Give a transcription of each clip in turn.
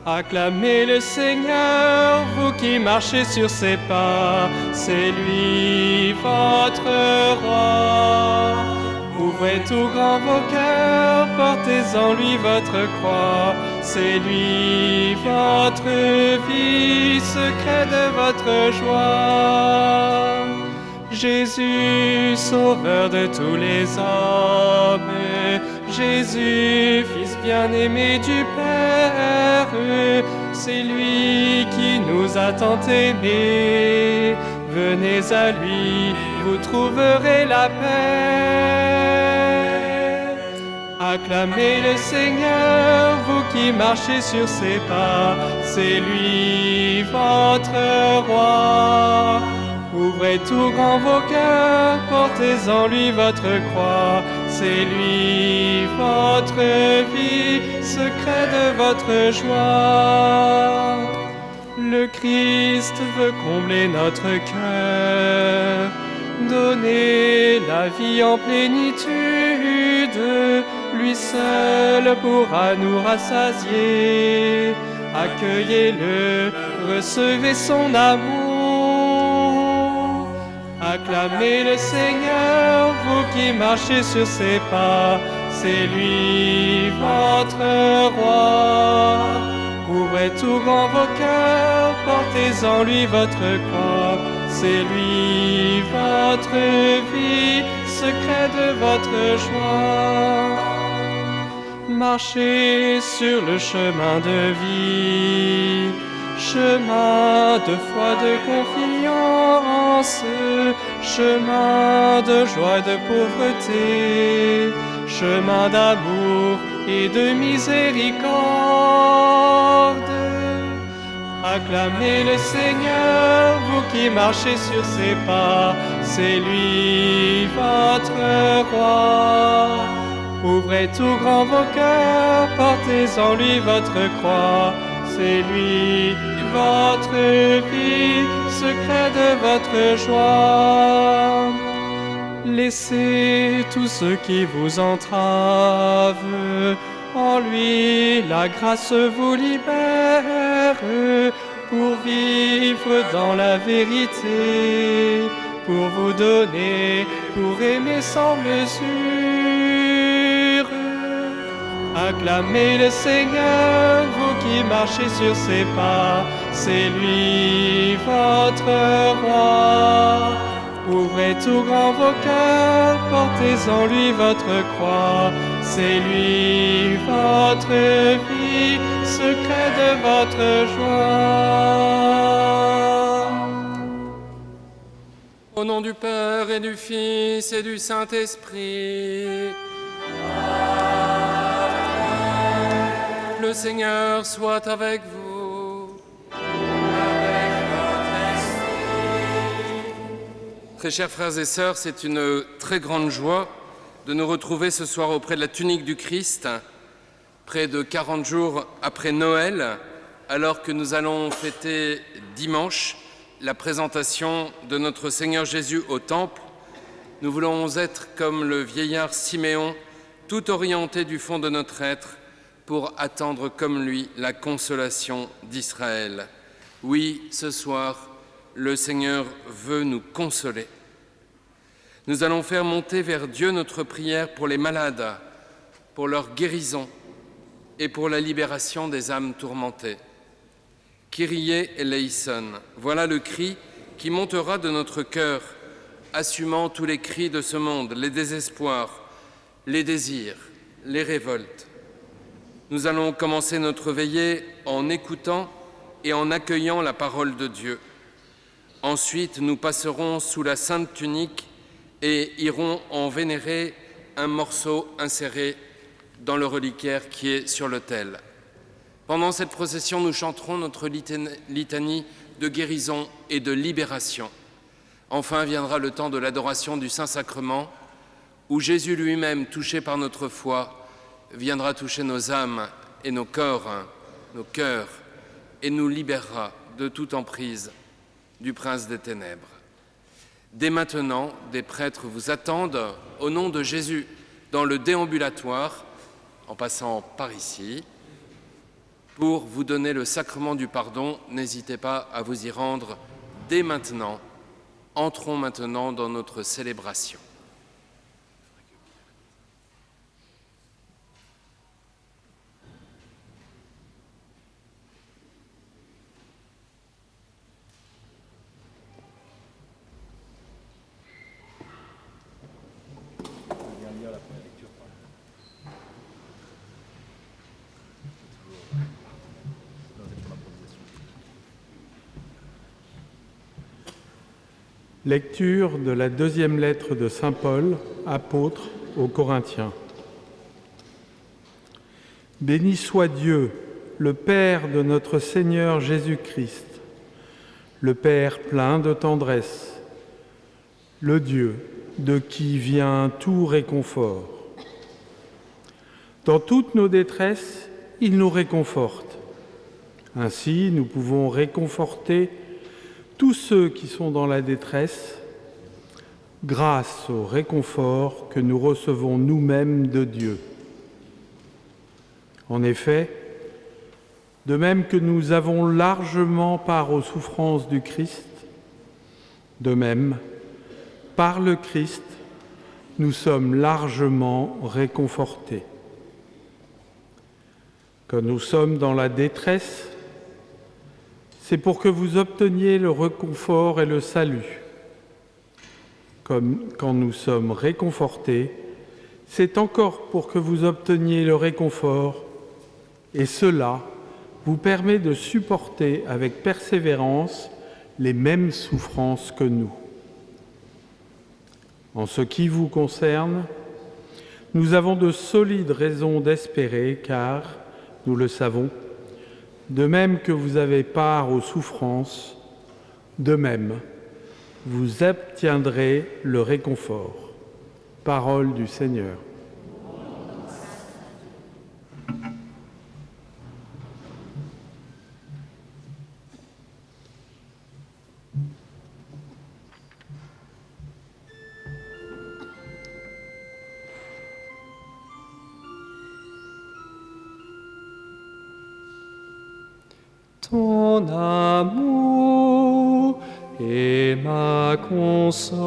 Acclamez le Seigneur, vous qui marchez sur ses pas, c'est lui votre roi. Ouvrez tout grand vos cœurs, portez en lui votre croix, c'est lui votre vie, secret de votre joie. Jésus, sauveur de tous les hommes, Jésus, Fils bien-aimé du Père, c'est lui qui nous a tant aimés. Venez à lui, vous trouverez la paix. Acclamez le Seigneur, vous qui marchez sur ses pas, c'est lui votre roi. Ouvrez tout grand vos cœurs, portez en lui votre croix, c'est lui votre vie, secret de votre joie. Le Christ veut combler notre cœur, donner la vie en plénitude, lui seul pourra nous rassasier. Accueillez-le, recevez son amour. Acclamez le Seigneur, vous qui marchez sur ses pas, c'est lui votre roi. Ouvrez tout grand vos cœurs, portez en lui votre croix, c'est lui votre vie, secret de votre joie. Marchez sur le chemin de vie, chemin de foi, de confiance, chemin de joie, de pauvreté, chemin d'amour et de miséricorde. Acclamez le Seigneur, vous qui marchez sur ses pas, c'est lui votre roi. Ouvrez tout grand vos cœurs, portez en lui votre croix, c'est lui votre vie, secret de votre joie. Laissez tous ceux qui vous entravent, en lui la grâce vous libère, pour vivre dans la vérité, pour vous donner, pour aimer sans mesure. Acclamez le Seigneur, vous qui marchez sur ses pas, c'est lui votre roi. Ouvrez tout grand vos cœurs, portez en lui votre croix, c'est lui votre vie, secret de votre joie. Au nom du Père et du Fils et du Saint-Esprit. Le Seigneur soit avec vous. Avec votre esprit. Très chers frères et sœurs, c'est une très grande joie de nous retrouver ce soir auprès de la tunique du Christ, près de 40 jours après Noël, alors que nous allons fêter dimanche la présentation de notre Seigneur Jésus au Temple. Nous voulons être comme le vieillard Siméon, tout orienté du fond de notre être, pour attendre comme lui la consolation d'Israël. Oui, ce soir, le Seigneur veut nous consoler. Nous allons faire monter vers Dieu notre prière pour les malades, pour leur guérison et pour la libération des âmes tourmentées. Kyrie eleison, voilà le cri qui montera de notre cœur, assumant tous les cris de ce monde, les désespoirs, les désirs, les révoltes. Nous allons commencer notre veillée en écoutant et en accueillant la parole de Dieu. Ensuite, nous passerons sous la sainte tunique et irons en vénérer un morceau inséré dans le reliquaire qui est sur l'autel. Pendant cette procession, nous chanterons notre litanie de guérison et de libération. Enfin viendra le temps de l'adoration du Saint-Sacrement, où Jésus lui-même, touché par notre foi, viendra toucher nos âmes et nos corps, nos cœurs, et nous libérera de toute emprise du prince des ténèbres. Dès maintenant, des prêtres vous attendent au nom de Jésus dans le déambulatoire, en passant par ici. pour vous donner le sacrement du pardon. N'hésitez pas à vous y rendre dès maintenant. Entrons maintenant dans notre célébration. Lecture de la deuxième lettre de saint Paul, apôtre aux Corinthiens. Béni soit Dieu, le Père de notre Seigneur Jésus-Christ, le Père plein de tendresse, le Dieu de qui vient tout réconfort. Dans toutes nos détresses, il nous réconforte. Ainsi, nous pouvons réconforter tous ceux qui sont dans la détresse, grâce au réconfort que nous recevons nous-mêmes de Dieu. En effet, de même que nous avons largement part aux souffrances du Christ, de même, par le Christ, nous sommes largement réconfortés. Quand nous sommes dans la détresse, c'est pour que vous obteniez le réconfort et le salut. Comme quand nous sommes réconfortés, c'est encore pour que vous obteniez le réconfort, et cela vous permet de supporter avec persévérance les mêmes souffrances que nous. En ce qui vous concerne, nous avons de solides raisons d'espérer, car, nous le savons, de même que vous avez part aux souffrances, de même, vous obtiendrez le réconfort. Parole du Seigneur. Ton amour est ma consolation.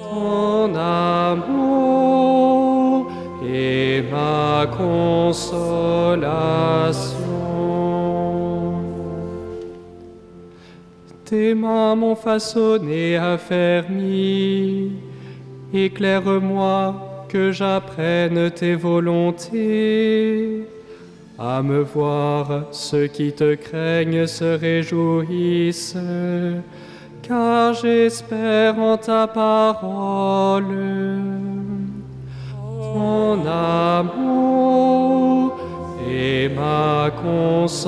Ton amour est ma consolation. Tes mains m'ont façonné, affermi. Éclaire-moi que j'apprenne tes volontés. À me voir, ceux qui te craignent se réjouissent, car j'espère en ta parole. Ton amour est ma consolation.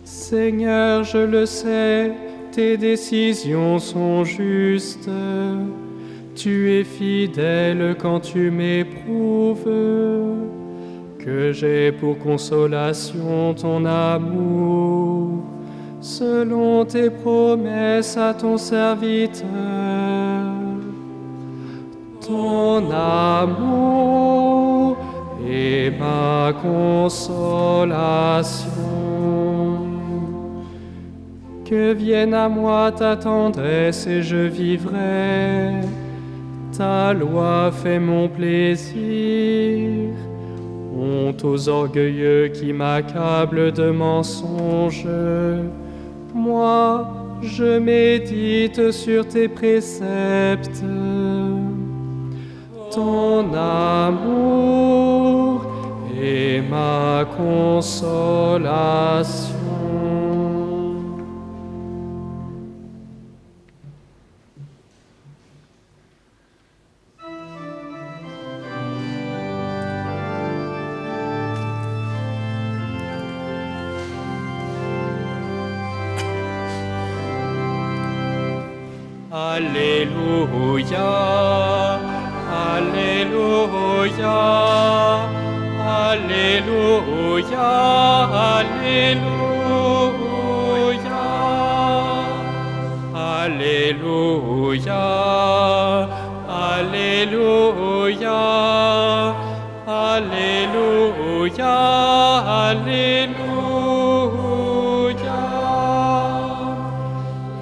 Seigneur, je le sais, tes décisions sont justes. Tu es fidèle quand tu m'éprouves, que j'ai pour consolation ton amour, selon tes promesses à ton serviteur. Ton amour est ma consolation. Que vienne à moi ta tendresse et je vivrai. Ta loi fait mon plaisir. Honte aux orgueilleux qui m'accablent de mensonges. Moi, je médite sur tes préceptes. Ton amour est ma consolation. Alléluia, Alléluia, Alléluia, Alléluia, Alléluia, Alléluia. Alléluia, Alléluia, Alléluia.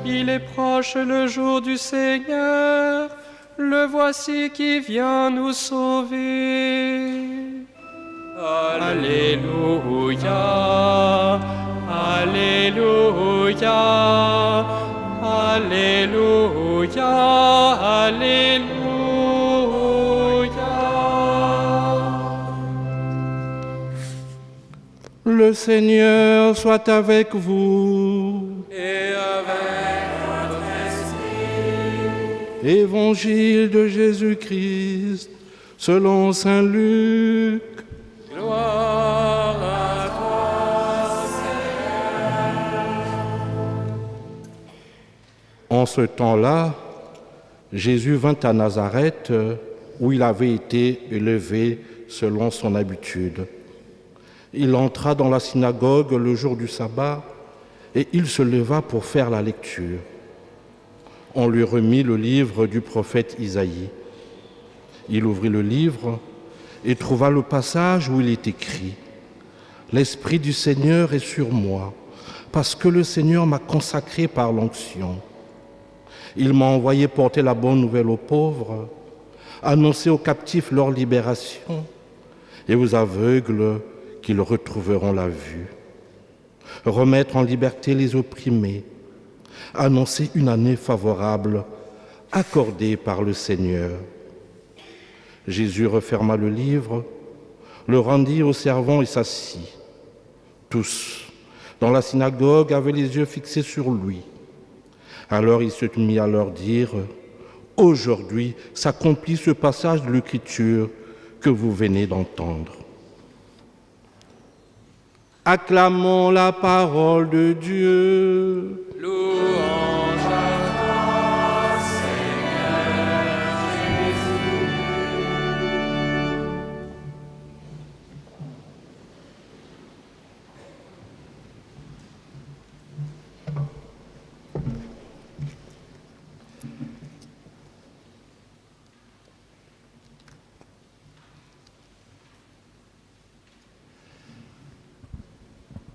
Il est proche le jour du Seigneur, le voici qui vient nous sauver. Alléluia, Alléluia, Alléluia, Alléluia. Le Seigneur soit avec vous. Et avec votre esprit. Évangile de Jésus-Christ selon saint Luc. Gloire à toi, Seigneur. En ce temps-là, Jésus vint à Nazareth, où il avait été élevé selon son habitude. Il entra dans la synagogue le jour du sabbat et il se leva pour faire la lecture. On lui remit le livre du prophète Isaïe. Il ouvrit le livre et trouva le passage où il est écrit « L'Esprit du Seigneur est sur moi, parce que le Seigneur m'a consacré par l'onction. Il m'a envoyé porter la bonne nouvelle aux pauvres, annoncer aux captifs leur libération et aux aveugles qu'ils retrouveront la vue, remettre en liberté les opprimés, annoncer une année favorable accordée par le Seigneur. » Jésus referma le livre, le rendit aux servants et s'assit. Tous, dans la synagogue, avaient les yeux fixés sur lui. Alors il se mit à leur dire « Aujourd'hui s'accomplit ce passage de l'Écriture que vous venez d'entendre. » Acclamons la parole de Dieu. Louange à toi, Seigneur Jésus.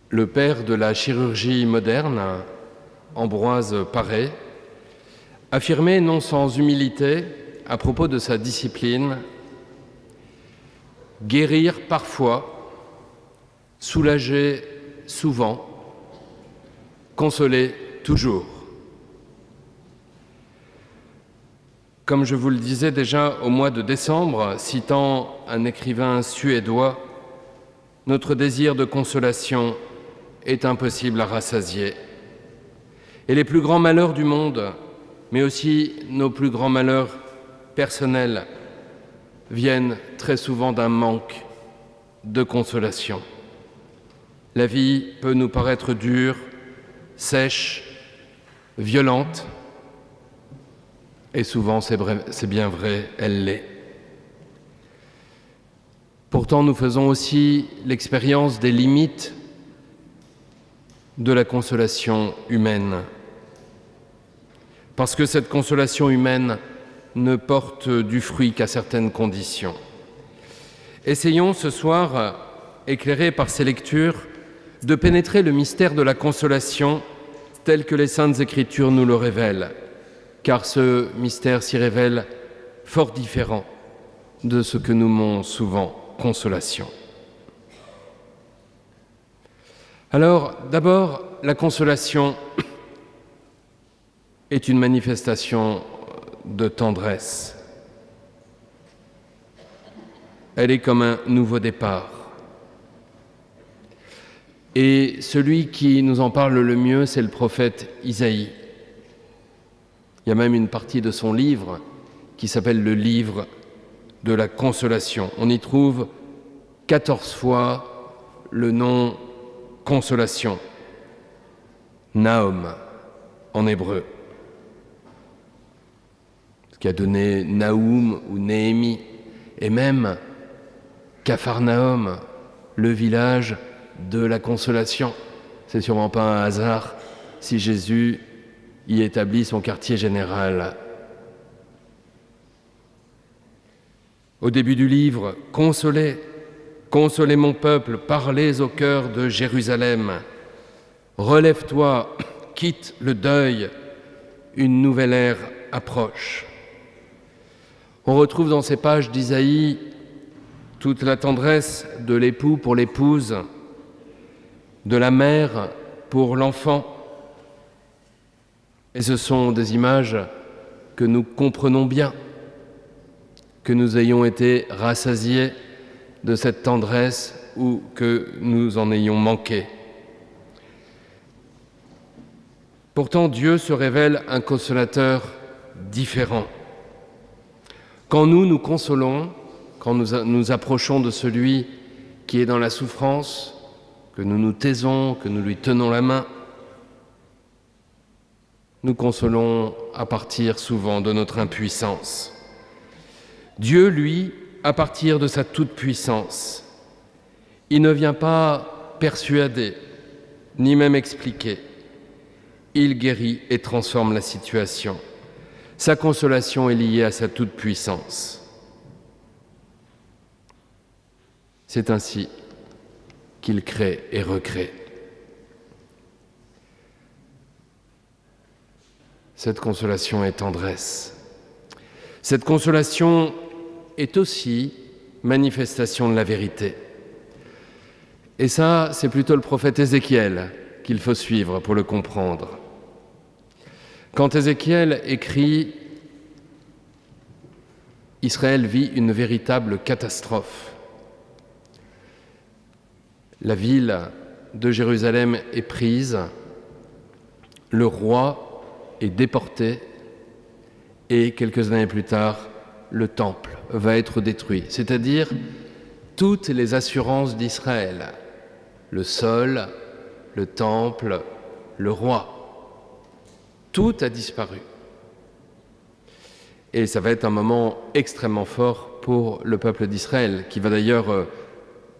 Le père de la chirurgie moderne, Ambroise Paré, affirmait non sans humilité à propos de sa discipline « Guérir parfois, soulager souvent, consoler toujours ». Comme je vous le disais déjà au mois de décembre, citant un écrivain suédois, notre désir de consolation est impossible à rassasier. Et les plus grands malheurs du monde, mais aussi nos plus grands malheurs personnels, viennent très souvent d'un manque de consolation. La vie peut nous paraître dure, sèche, violente, et souvent, c'est bien vrai, elle l'est. Pourtant, nous faisons aussi l'expérience des limites de la consolation humaine. Parce que cette consolation humaine ne porte du fruit qu'à certaines conditions. Essayons ce soir, éclairés par ces lectures, de pénétrer le mystère de la consolation tel que les Saintes Écritures nous le révèlent, car ce mystère s'y révèle fort différent de ce que nous nommons souvent consolation. Alors, d'abord, la consolation est une manifestation de tendresse. Elle est comme un nouveau départ. Et celui qui nous en parle le mieux, c'est le prophète Isaïe. Il y a même une partie de son livre qui s'appelle le livre de la consolation. On y trouve 14 fois le nom consolation, Naom en hébreu, ce qui a donné Naoum ou Néhémie, et même Capharnaüm, le village de la consolation. C'est sûrement pas un hasard si Jésus y établit son quartier général. Au début du livre, « Consolez, consolez mon peuple, parlez au cœur de Jérusalem. Relève-toi, quitte le deuil, une nouvelle ère approche. » On retrouve dans ces pages d'Isaïe toute la tendresse de l'époux pour l'épouse, de la mère pour l'enfant. Et ce sont des images que nous comprenons bien, que nous ayons été rassasiés de cette tendresse ou que nous en ayons manqué. Pourtant, Dieu se révèle un consolateur différent. Quand nous nous consolons, quand nous approchons de celui qui est dans la souffrance, que nous nous taisons, que nous lui tenons la main, nous consolons à partir souvent de notre impuissance. Dieu, lui, à partir de sa toute-puissance, il ne vient pas persuader, ni même expliquer. Il guérit et transforme la situation. Sa consolation est liée à sa toute-puissance. C'est ainsi qu'il crée et recrée. Cette consolation est tendresse. Cette consolation est aussi manifestation de la vérité. Et ça, c'est plutôt le prophète Ézéchiel qu'il faut suivre pour le comprendre. Quand Ézéchiel écrit « Israël vit une véritable catastrophe », la ville de Jérusalem est prise, le roi est déporté et quelques années plus tard, le temple va être détruit, c'est-à-dire toutes les assurances d'Israël, le sol, le temple, le roi. Tout a disparu. Et ça va être un moment extrêmement fort pour le peuple d'Israël, qui va d'ailleurs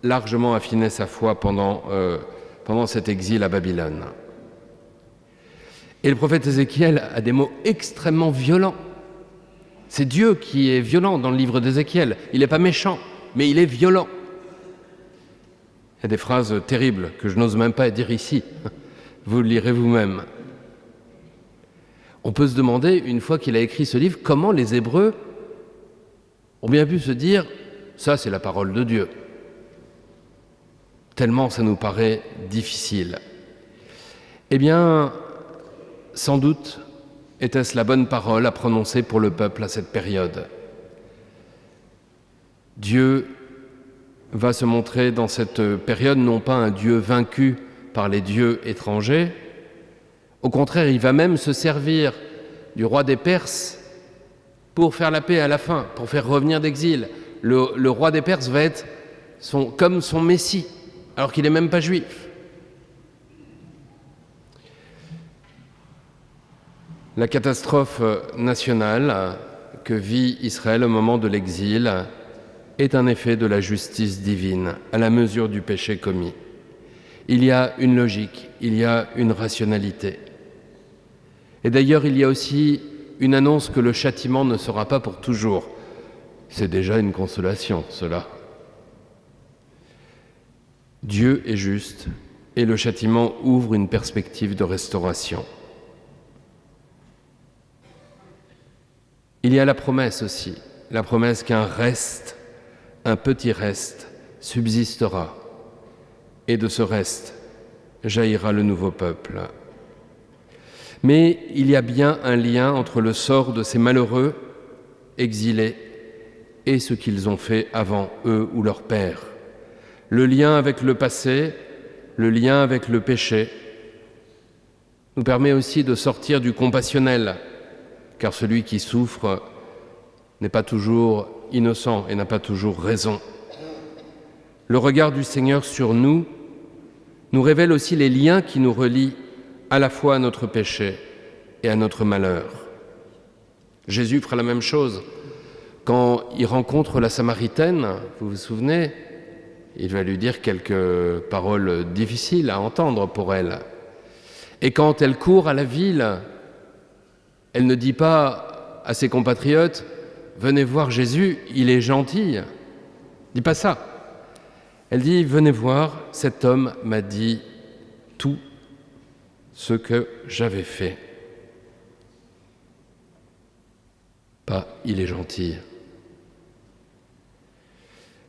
largement affiner sa foi pendant cet exil à Babylone. Et le prophète Ézéchiel a des mots extrêmement violents. C'est Dieu qui est violent dans le livre d'Ézéchiel. Il n'est pas méchant, mais il est violent. Il y a des phrases terribles que je n'ose même pas dire ici. Vous le lirez vous-même. On peut se demander, une fois qu'il a écrit ce livre, comment les Hébreux ont bien pu se dire « ça, c'est la parole de Dieu ». Tellement ça nous paraît difficile. Eh bien, sans doute était-ce la bonne parole à prononcer pour le peuple à cette période. Dieu va se montrer dans cette période non pas un Dieu vaincu par les dieux étrangers, au contraire, il va même se servir du roi des Perses pour faire la paix à la fin, pour faire revenir d'exil. Le roi des Perses va être comme son Messie, alors qu'il n'est même pas juif. La catastrophe nationale que vit Israël au moment de l'exil est un effet de la justice divine, à la mesure du péché commis. Il y a une logique, il y a une rationalité. Et d'ailleurs, il y a aussi une annonce que le châtiment ne sera pas pour toujours. C'est déjà une consolation, cela. Dieu est juste et le châtiment ouvre une perspective de restauration. Il y a la promesse aussi, la promesse qu'un reste, un petit reste, subsistera. Et de ce reste jaillira le nouveau peuple. Mais il y a bien un lien entre le sort de ces malheureux exilés et ce qu'ils ont fait avant eux ou leurs pères. Le lien avec le passé, le lien avec le péché, nous permet aussi de sortir du compassionnel, car celui qui souffre n'est pas toujours innocent et n'a pas toujours raison. Le regard du Seigneur sur nous révèle aussi les liens qui nous relient à la fois à notre péché et à notre malheur. Jésus fera la même chose quand il rencontre la Samaritaine, vous vous souvenez, il va lui dire quelques paroles difficiles à entendre pour elle. Et quand elle court à la ville, elle ne dit pas à ses compatriotes « venez voir Jésus, il est gentil. Dis pas ça. Elle dit, venez voir, cet homme m'a dit tout ce que j'avais fait. Pas, il est gentil.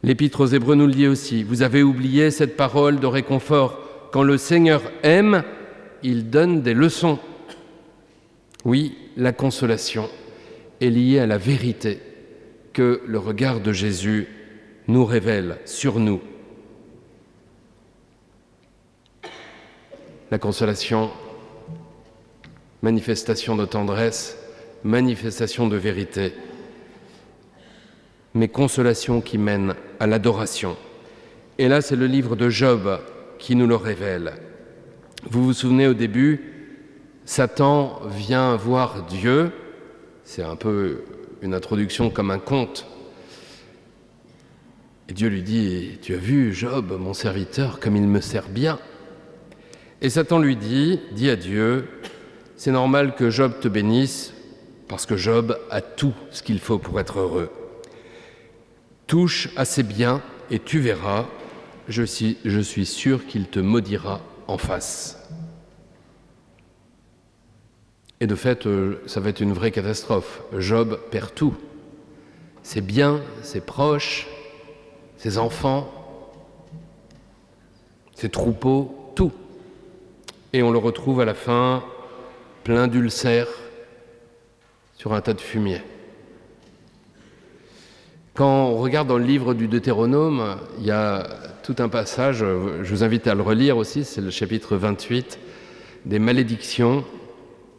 L'Épître aux Hébreux nous le dit aussi, vous avez oublié cette parole de réconfort. Quand le Seigneur aime, il donne des leçons. Oui, la consolation est liée à la vérité que le regard de Jésus nous révèle sur nous. La consolation, manifestation de tendresse, manifestation de vérité, mais consolation qui mène à l'adoration. Et là, c'est le livre de Job qui nous le révèle. Vous vous souvenez au début, Satan vient voir Dieu, c'est un peu une introduction comme un conte. Et Dieu lui dit, tu as vu Job, mon serviteur, comme il me sert bien. Et Satan lui dit à Dieu, c'est normal que Job te bénisse, parce que Job a tout ce qu'il faut pour être heureux. Touche à ses biens et tu verras, je suis sûr qu'il te maudira en face. Et de fait, ça va être une vraie catastrophe. Job perd tout. Ses biens, ses proches, ses enfants, ses troupeaux, tout. Et on le retrouve à la fin plein d'ulcères sur un tas de fumier. Quand on regarde dans le livre du Deutéronome, il y a tout un passage, je vous invite à le relire aussi, c'est le chapitre 28, des malédictions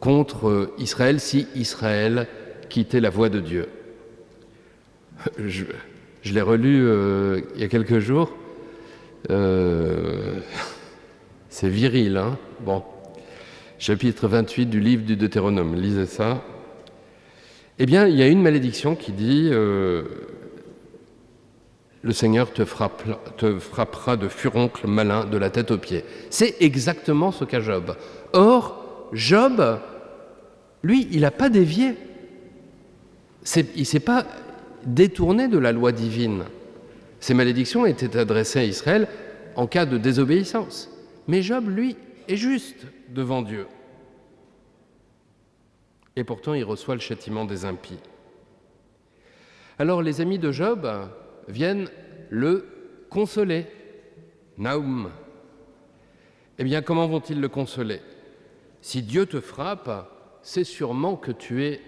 contre Israël si Israël quittait la voie de Dieu. Je l'ai relu il y a quelques jours. C'est viril, hein ? Bon. Chapitre 28 du livre du Deutéronome, lisez ça. Eh bien, il y a une malédiction qui dit le Seigneur te frappera de furoncle malin de la tête aux pieds. C'est exactement ce qu'a Job. Or, Job, lui, il n'a pas dévié. Il ne s'est pas détourné de la loi divine. Ces malédictions étaient adressées à Israël en cas de désobéissance. Mais Job, lui, est juste devant Dieu. Et pourtant, il reçoit le châtiment des impies. Alors, les amis de Job viennent le consoler. Naoum. Eh bien, comment vont-ils le consoler ? Si Dieu te frappe, c'est sûrement que tu es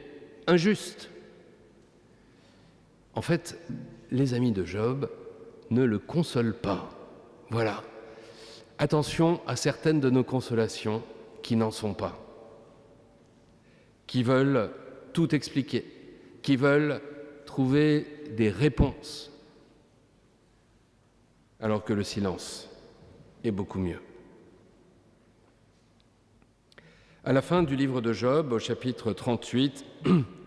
injuste. En fait, les amis de Job ne le consolent pas. Voilà. Attention à certaines de nos consolations qui n'en sont pas, qui veulent tout expliquer, qui veulent trouver des réponses, alors que le silence est beaucoup mieux. À la fin du livre de Job, au chapitre 38,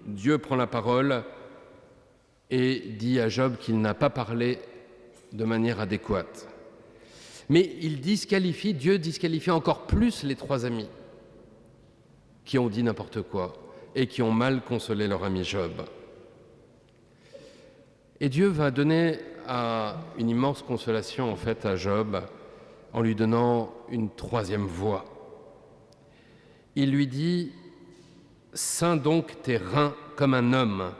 Dieu prend la parole et dit à Job qu'il n'a pas parlé de manière adéquate. Mais Dieu disqualifie encore plus les trois amis qui ont dit n'importe quoi et qui ont mal consolé leur ami Job. Et Dieu va donner une immense consolation en fait à Job en lui donnant une troisième voix. Il lui dit « Ceins donc tes reins comme un homme ».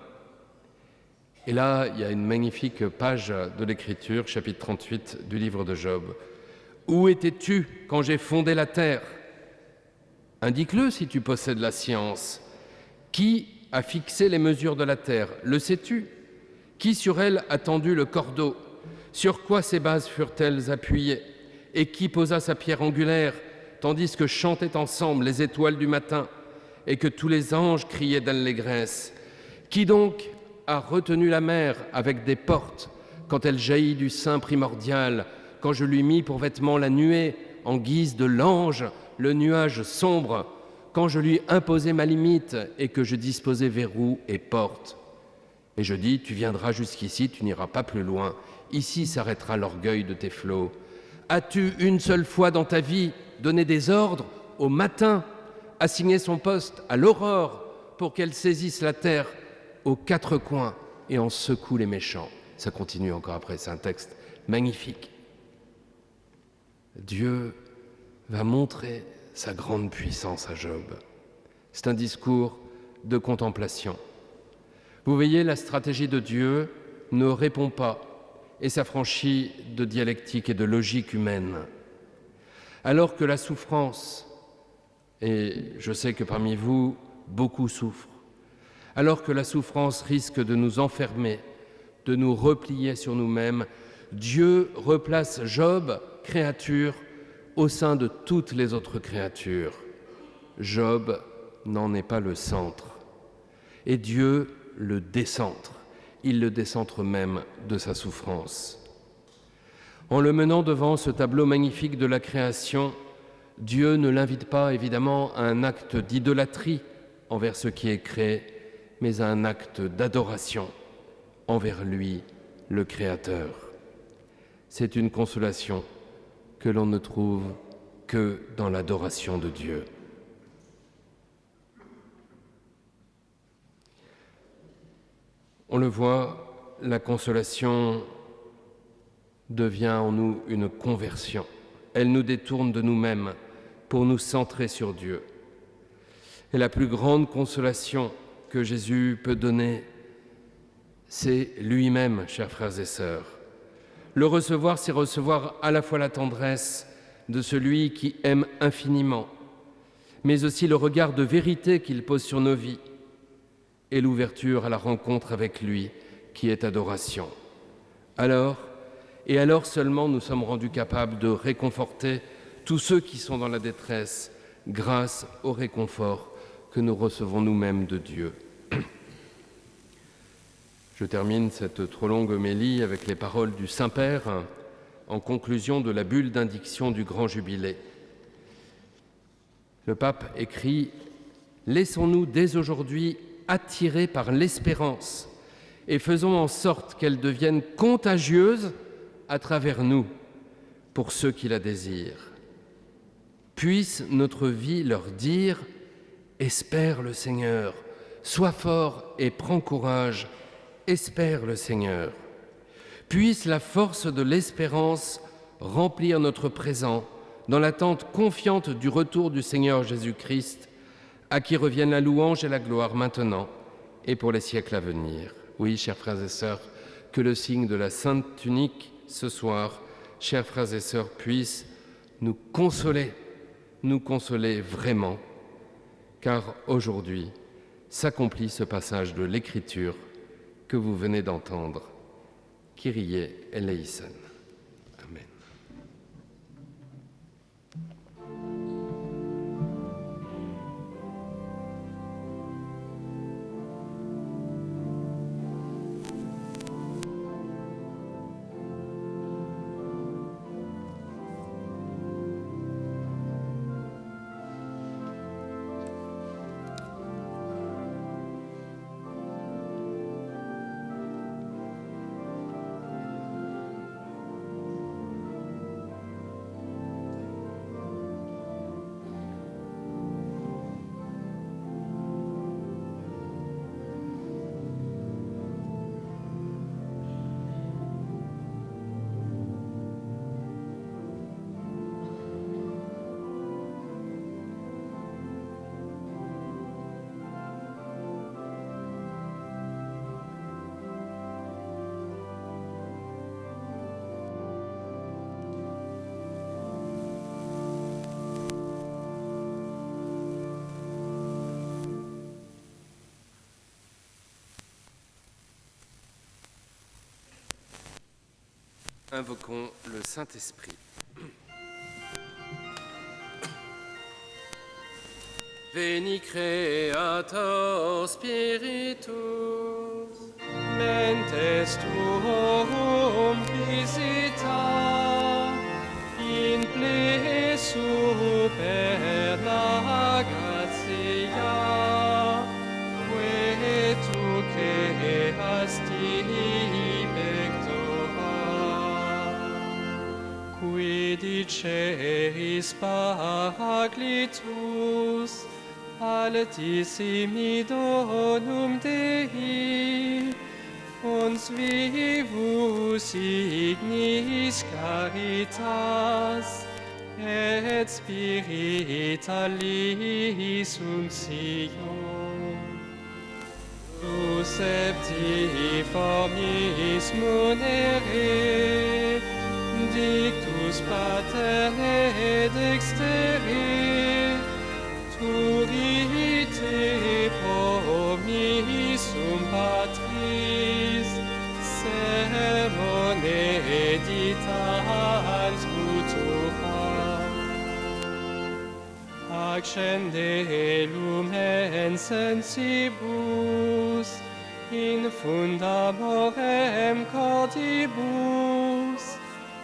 Et là, il y a une magnifique page de l'Écriture, chapitre 38 du livre de Job. « Où étais-tu quand j'ai fondé la terre ? Indique-le si tu possèdes la science. Qui a fixé les mesures de la terre ? Le sais-tu ? Qui sur elle a tendu le cordeau ? Sur quoi ses bases furent-elles appuyées ? Et qui posa sa pierre angulaire, tandis que chantaient ensemble les étoiles du matin et que tous les anges criaient d'allégresse ? Qui donc a retenu la mer avec des portes quand elle jaillit du sein primordial, quand je lui mis pour vêtement la nuée en guise de l'ange, le nuage sombre, quand je lui imposais ma limite et que je disposais verrous et portes. Et je dis, tu viendras jusqu'ici, tu n'iras pas plus loin. Ici s'arrêtera l'orgueil de tes flots. As-tu une seule fois dans ta vie donné des ordres au matin, assigné son poste à l'aurore pour qu'elle saisisse la terre aux quatre coins et en secoue les méchants. Ça continue encore après, c'est un texte magnifique. Dieu va montrer sa grande puissance à Job. C'est un discours de contemplation. Vous voyez, la stratégie de Dieu ne répond pas et s'affranchit de dialectique et de logique humaine. Alors que la souffrance, et je sais que parmi vous, beaucoup souffrent, alors que la souffrance risque de nous enfermer, de nous replier sur nous-mêmes, Dieu replace Job, créature, au sein de toutes les autres créatures. Job n'en est pas le centre. Et Dieu le décentre. Il le décentre même de sa souffrance. En le menant devant ce tableau magnifique de la création, Dieu ne l'invite pas évidemment à un acte d'idolâtrie envers ce qui est créé, mais à un acte d'adoration envers lui, le Créateur. C'est une consolation que l'on ne trouve que dans l'adoration de Dieu. On le voit, la consolation devient en nous une conversion. Elle nous détourne de nous-mêmes pour nous centrer sur Dieu. Et la plus grande consolation que Jésus peut donner, c'est lui-même, chers frères et sœurs. Le recevoir, c'est recevoir à la fois la tendresse de celui qui aime infiniment, mais aussi le regard de vérité qu'il pose sur nos vies et l'ouverture à la rencontre avec lui, qui est adoration. Alors seulement nous sommes rendus capables de réconforter tous ceux qui sont dans la détresse grâce au réconfort que nous recevons nous-mêmes de Dieu. Je termine cette trop longue homélie avec les paroles du Saint-Père en conclusion de la bulle d'indiction du Grand Jubilé. Le pape écrit « Laissons-nous dès aujourd'hui attirer par l'espérance et faisons en sorte qu'elle devienne contagieuse à travers nous pour ceux qui la désirent. Puisse notre vie leur dire « Espère le Seigneur, sois fort et prends courage, espère le Seigneur. » Puisse la force de l'espérance remplir notre présent dans l'attente confiante du retour du Seigneur Jésus-Christ, à qui reviennent la louange et la gloire maintenant et pour les siècles à venir. Oui, chers frères et sœurs, que le signe de la Sainte Tunique ce soir, chers frères et sœurs, puisse nous consoler vraiment, car aujourd'hui s'accomplit ce passage de l'Écriture que vous venez d'entendre. Kyrie eleison. Amen. Invoquons le Saint-Esprit. Veni Creator Spiritus, mentes tuum visita, in ple super la gratia, que tu creasti pectora, qui diceis Paraclitus, altissimi donum Dei, uns vivus ignis caritas, et spiritualis unctio. Tu septiformis munere, dictus pater et dextere, turite promissum patris, sermone editans futura. Accende lumen sensibus, in fundamorem cordibus,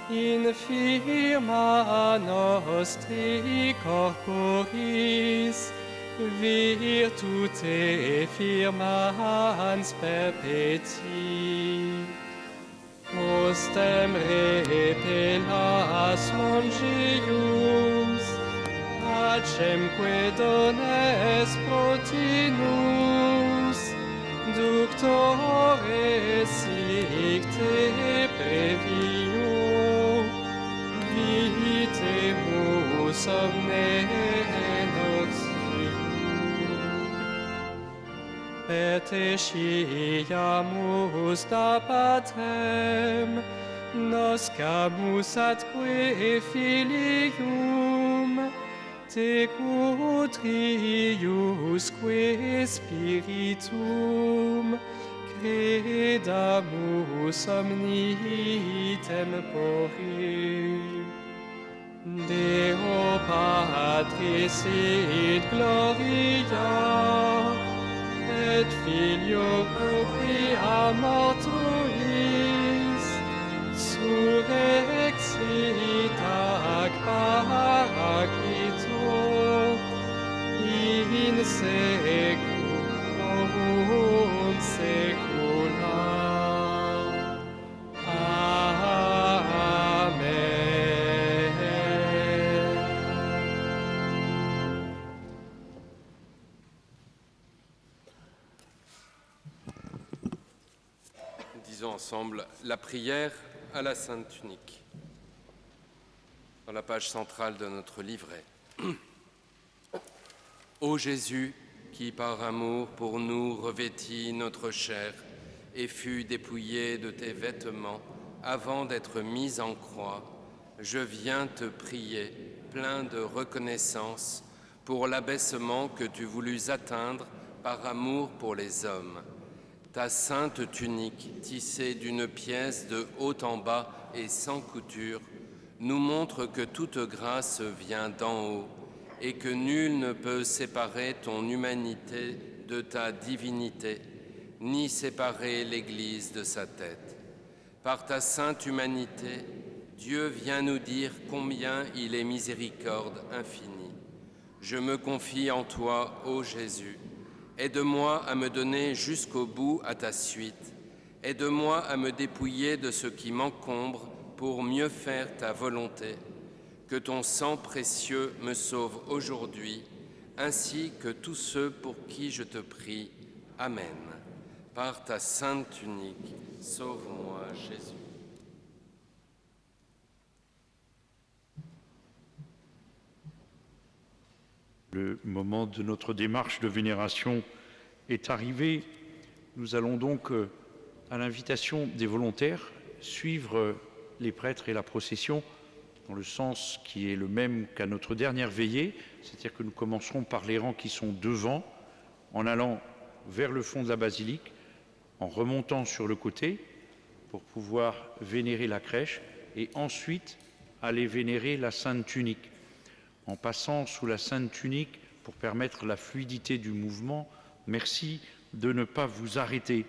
in firma nostri corporis, virtute firmans perpeti. Ostem repellas longius, pacemque dones protinus, ductores sic te previo, vitemus omne noxium. Per te sciamus da patrem, noscamus atque filium, te cutriusque spiritum, credamus omni tempore. Deo Patris et Gloria, et Filio propria mortuis, surrexit ac paraclito, in seculum saecula. Amen. Disons ensemble la prière à la Sainte Tunique. Dans la page centrale de notre livret. Ô Jésus, qui par amour pour nous revêtit notre chair et fut dépouillé de tes vêtements avant d'être mis en croix, je viens te prier, plein de reconnaissance, pour l'abaissement que tu voulus atteindre par amour pour les hommes. Ta sainte tunique, tissée d'une pièce de haut en bas et sans couture, nous montre que toute grâce vient d'en haut et que nul ne peut séparer ton humanité de ta divinité, ni séparer l'Église de sa tête. Par ta sainte humanité, Dieu vient nous dire combien il est miséricorde infinie. Je me confie en toi, ô Jésus. Aide-moi à me donner jusqu'au bout à ta suite. Aide-moi à me dépouiller de ce qui m'encombre pour mieux faire ta volonté. Que ton sang précieux me sauve aujourd'hui, ainsi que tous ceux pour qui je te prie. Amen. Par ta sainte tunique, sauve-moi, Jésus. Le moment de notre démarche de vénération est arrivé. Nous allons donc, à l'invitation des volontaires, suivre les prêtres et la procession dans le sens qui est le même qu'à notre dernière veillée, c'est-à-dire que nous commencerons par les rangs qui sont devant, en allant vers le fond de la basilique, en remontant sur le côté pour pouvoir vénérer la crèche et ensuite aller vénérer la Sainte Tunique. En passant sous la Sainte Tunique pour permettre la fluidité du mouvement, merci de ne pas vous arrêter.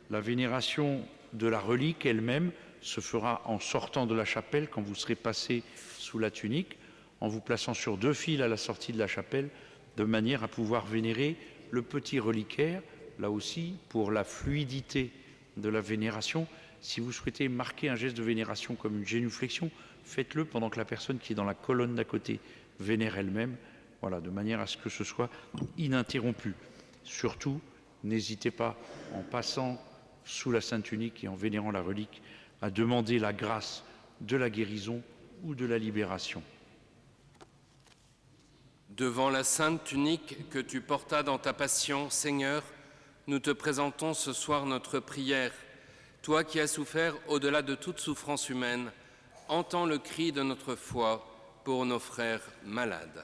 La vénération de la relique elle-même se fera en sortant de la chapelle quand vous serez passé sous la tunique, en vous plaçant sur 2 fils à la sortie de la chapelle, de manière à pouvoir vénérer le petit reliquaire, là aussi pour la fluidité de la vénération. Si vous souhaitez marquer un geste de vénération comme une génuflexion, faites-le pendant que la personne qui est dans la colonne d'à côté vénère elle-même, voilà, de manière à ce que ce soit ininterrompu. Surtout, n'hésitez pas, en passant sous la Sainte Tunique et en vénérant la relique, à demander la grâce de la guérison ou de la libération. Devant la Sainte Tunique que tu portas dans ta passion, Seigneur, nous te présentons ce soir notre prière. Toi qui as souffert au-delà de toute souffrance humaine, entends le cri de notre foi pour nos frères malades.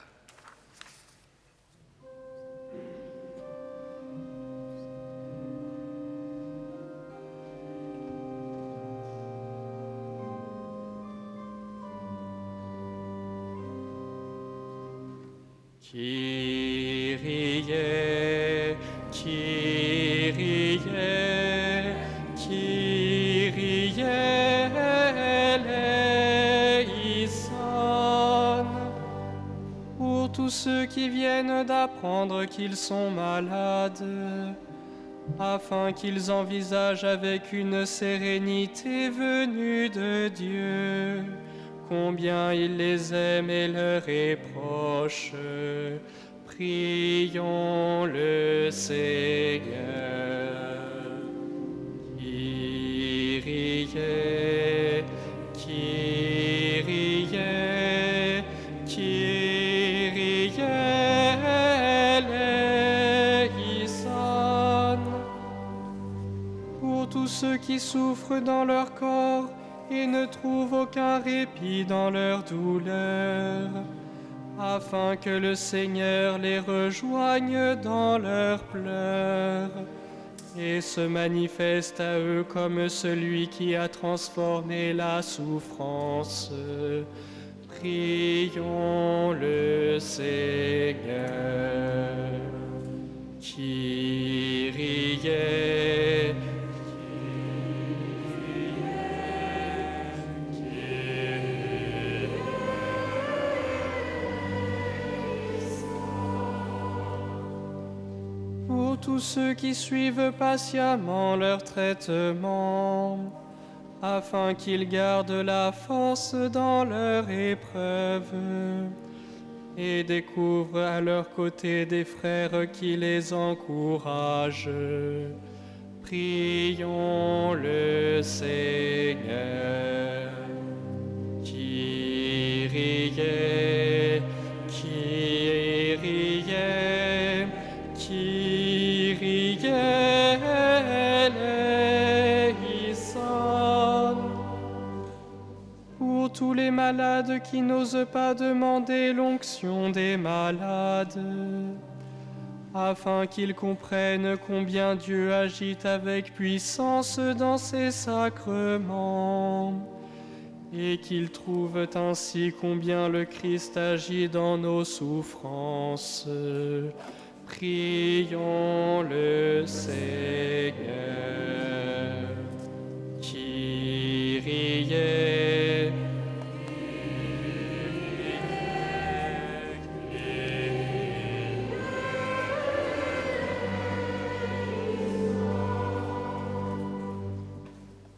Kyrie, Kyrie, Kyrie eleison. Pour tous ceux qui viennent d'apprendre qu'ils sont malades, afin qu'ils envisagent avec une sérénité venue de Dieu combien il les aime et leur est proche. Prions le Seigneur. Kyrie, Kyrie, Kyrie eleison. Pour tous ceux qui souffrent dans leur corps et ne trouvent aucun répit dans leur douleur, afin que le Seigneur les rejoigne dans leurs pleurs et se manifeste à eux comme celui qui a transformé la souffrance. Prions le Seigneur. Kyrie, pour tous ceux qui suivent patiemment leur traitement, afin qu'ils gardent la force dans leur épreuve et découvrent à leur côté des frères qui les encouragent. Prions le Seigneur. Kyrie, Kyrie, Kyrie eleison. Pour tous les malades qui n'osent pas demander l'onction des malades, afin qu'ils comprennent combien Dieu agit avec puissance dans ses sacrements, et qu'ils trouvent ainsi combien le Christ agit dans nos souffrances. Prions le Seigneur. Kyrie,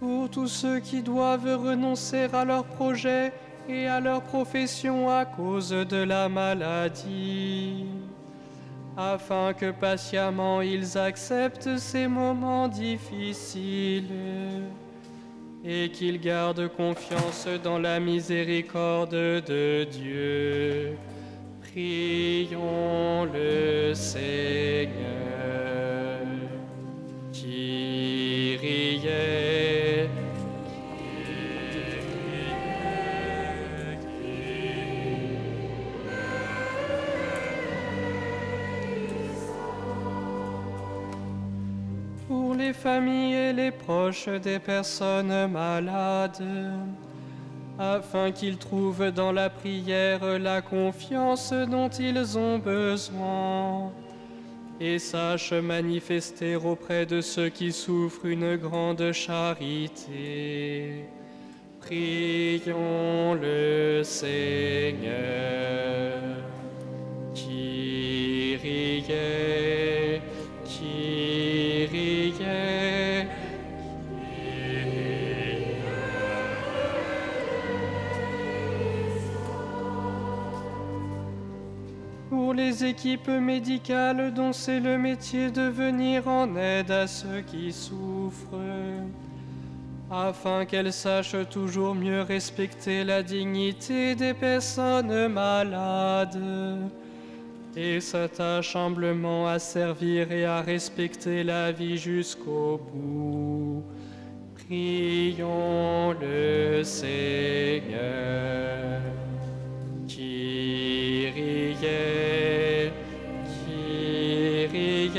pour tous ceux qui doivent renoncer à leurs projets et à leur profession à cause de la maladie, afin que patiemment ils acceptent ces moments difficiles et qu'ils gardent confiance dans la miséricorde de Dieu. Prions le Seigneur. Kyrie, pour les familles et les proches des personnes malades, afin qu'ils trouvent dans la prière la confiance dont ils ont besoin et sachent manifester auprès de ceux qui souffrent une grande charité. Prions le Seigneur. Kyrie, Kyrie, pour pour les équipes médicales dont c'est le métier de venir en aide à ceux qui souffrent, afin qu'elles sachent toujours mieux respecter la dignité des personnes malades et s'attachent humblement à servir et à respecter la vie jusqu'au bout. Prions le Seigneur. Kyrie, Kyrie,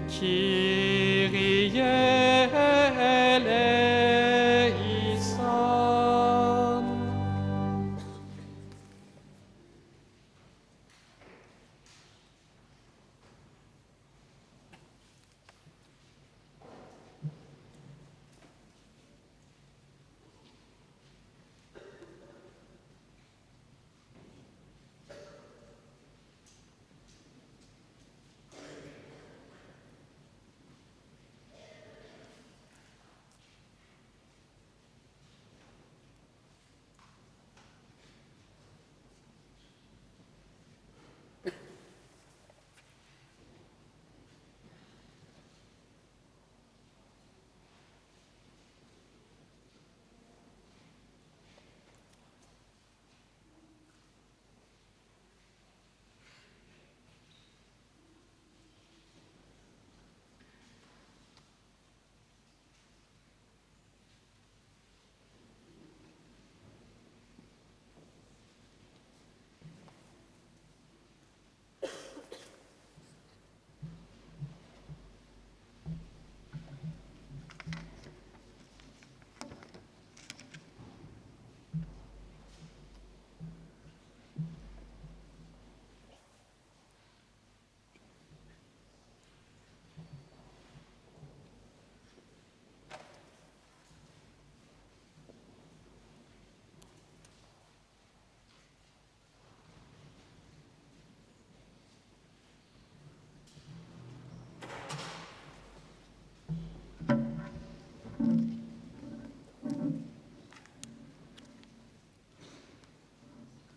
Kyrie eleison.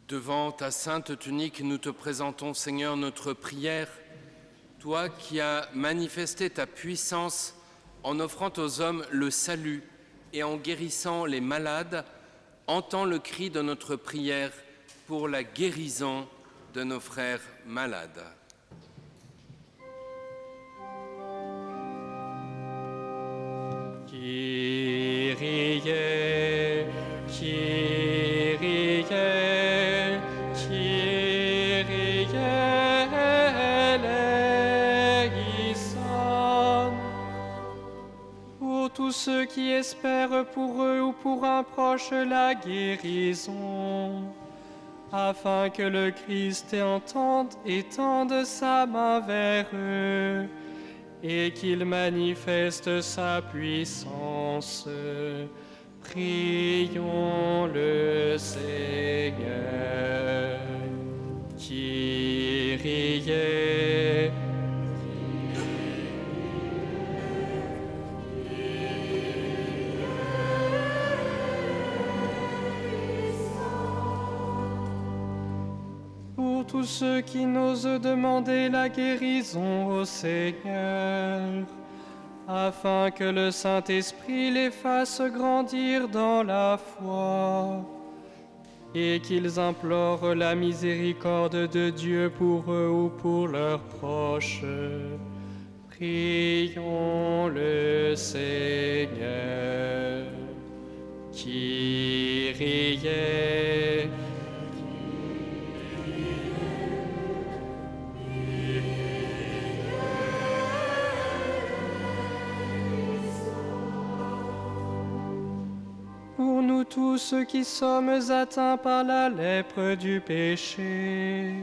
Devant ta sainte tunique, nous te présentons, Seigneur, notre prière. Toi qui as manifesté ta puissance en offrant aux hommes le salut et en guérissant les malades, entends le cri de notre prière pour la guérison de nos frères malades. Kyrie, Kyrie, Kyrie eleison. Pour tous ceux qui espèrent pour eux ou pour un proche la guérison, afin que le Christ entende et tende sa main vers eux, et qu'il manifeste sa puissance. Prions le Seigneur. Kyrie, pour tous ceux qui n'osent demander la guérison au Seigneur, afin que le Saint-Esprit les fasse grandir dans la foi et qu'ils implorent la miséricorde de Dieu pour eux ou pour leurs proches. Prions le Seigneur. Kyrie, pour nous tous qui sommes atteints par la lèpre du péché,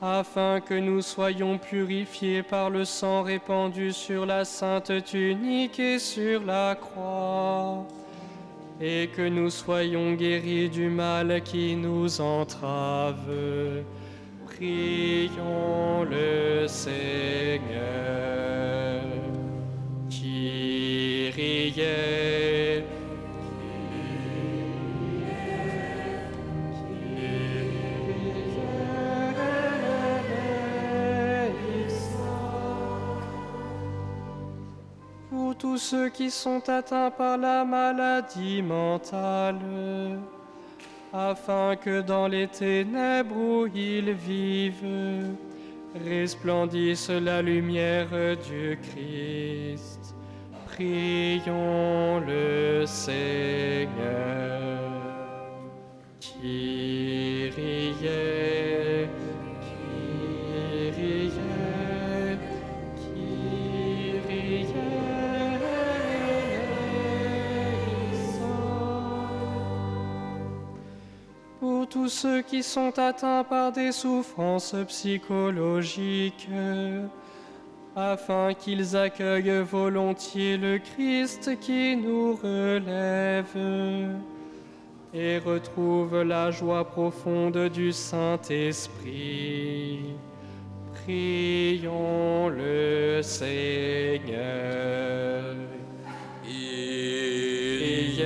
afin que nous soyons purifiés par le sang répandu sur la sainte tunique et sur la croix, et que nous soyons guéris du mal qui nous entrave. Prions le Seigneur. Kyrie, tous ceux qui sont atteints par la maladie mentale, afin que dans les ténèbres où ils vivent, resplendisse la lumière du Christ. Prions le Seigneur. Kyrie, Kyrie, Kyrie eleison. Pour tous ceux qui sont atteints par des souffrances psychologiques, afin qu'ils accueillent volontiers le Christ qui nous relève et retrouvent la joie profonde du Saint-Esprit. Prions le Seigneur. Kyrie,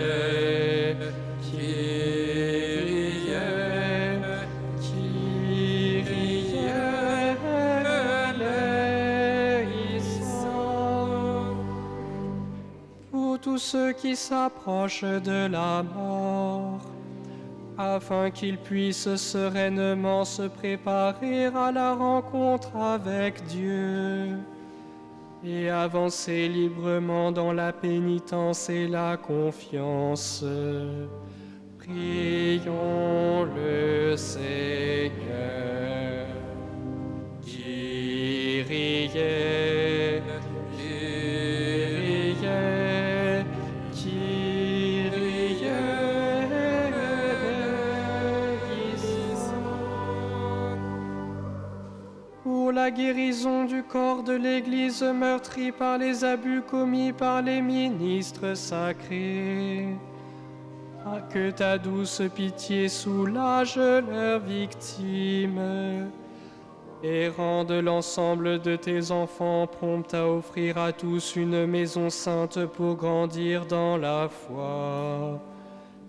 Kyrie, Kyrie eleison. Pour tous ceux qui s'approchent de la mort, afin qu'ils puissent sereinement se préparer à la rencontre avec Dieu et avancer librement dans la pénitence et la confiance. Prions le Seigneur. Kyrie, Kyrie, Kyrie eleison. Pour la guérison du corps de l'Église meurtrie par les abus commis par les ministres sacrés, que ta douce pitié soulage leurs victimes et rende l'ensemble de tes enfants prompts à offrir à tous une maison sainte pour grandir dans la foi.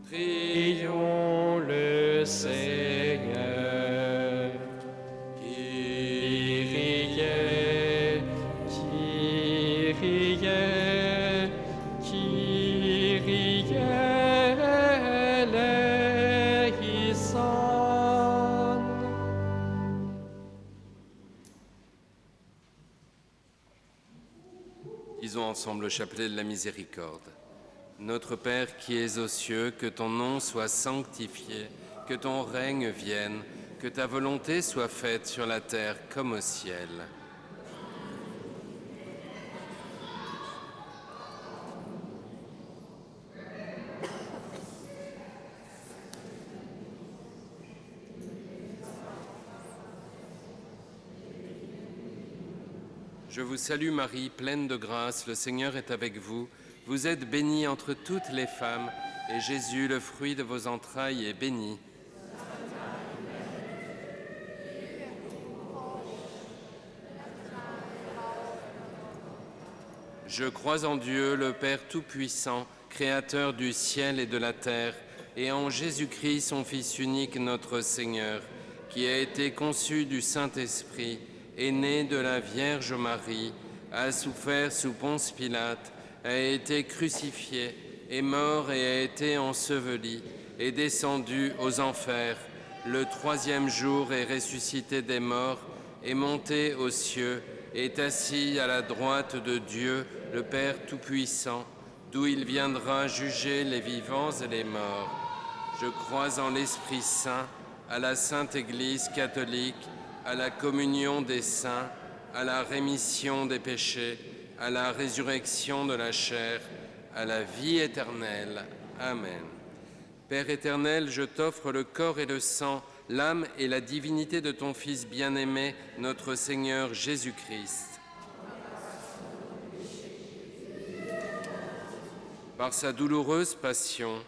Prions le Seigneur. Kyrie, Kyrie, Kyrie eleison. Disons ensemble le chapelet de la miséricorde. Notre Père qui es aux cieux, que ton nom soit sanctifié, que ton règne vienne, que ta volonté soit faite sur la terre comme au ciel. Je vous salue Marie, pleine de grâce, le Seigneur est avec vous. Vous êtes bénie entre toutes les femmes, et Jésus, le fruit de vos entrailles, est béni. Je crois en Dieu, le Père Tout-Puissant, Créateur du ciel et de la terre, et en Jésus-Christ, son Fils unique, notre Seigneur, qui a été conçu du Saint-Esprit, est né de la Vierge Marie, a souffert sous Ponce Pilate, a été crucifié, est mort et a été enseveli, est descendu aux enfers. Le troisième jour est ressuscité des morts, est monté aux cieux, est assis à la droite de Dieu, le Père Tout-Puissant, d'où il viendra juger les vivants et les morts. Je crois en l'Esprit Saint, à la Sainte Église catholique, à la communion des saints, à la rémission des péchés, à la résurrection de la chair, à la vie éternelle. Amen. Père éternel, je t'offre le corps et le sang, l'âme et la divinité de ton Fils bien-aimé, notre Seigneur Jésus-Christ. Par sa douloureuse passion,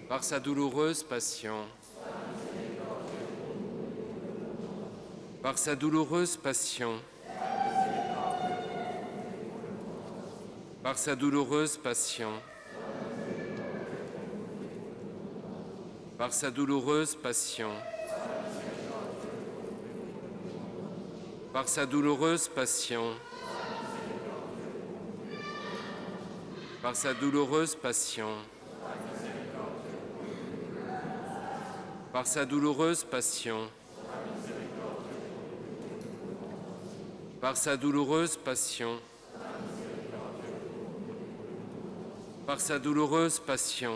par sa douloureuse passion, par sa douloureuse passion, par sa douloureuse passion, par sa douloureuse passion, par sa douloureuse passion, par sa douloureuse passion, par sa douloureuse passion, par sa douloureuse passion, par sa douloureuse passion.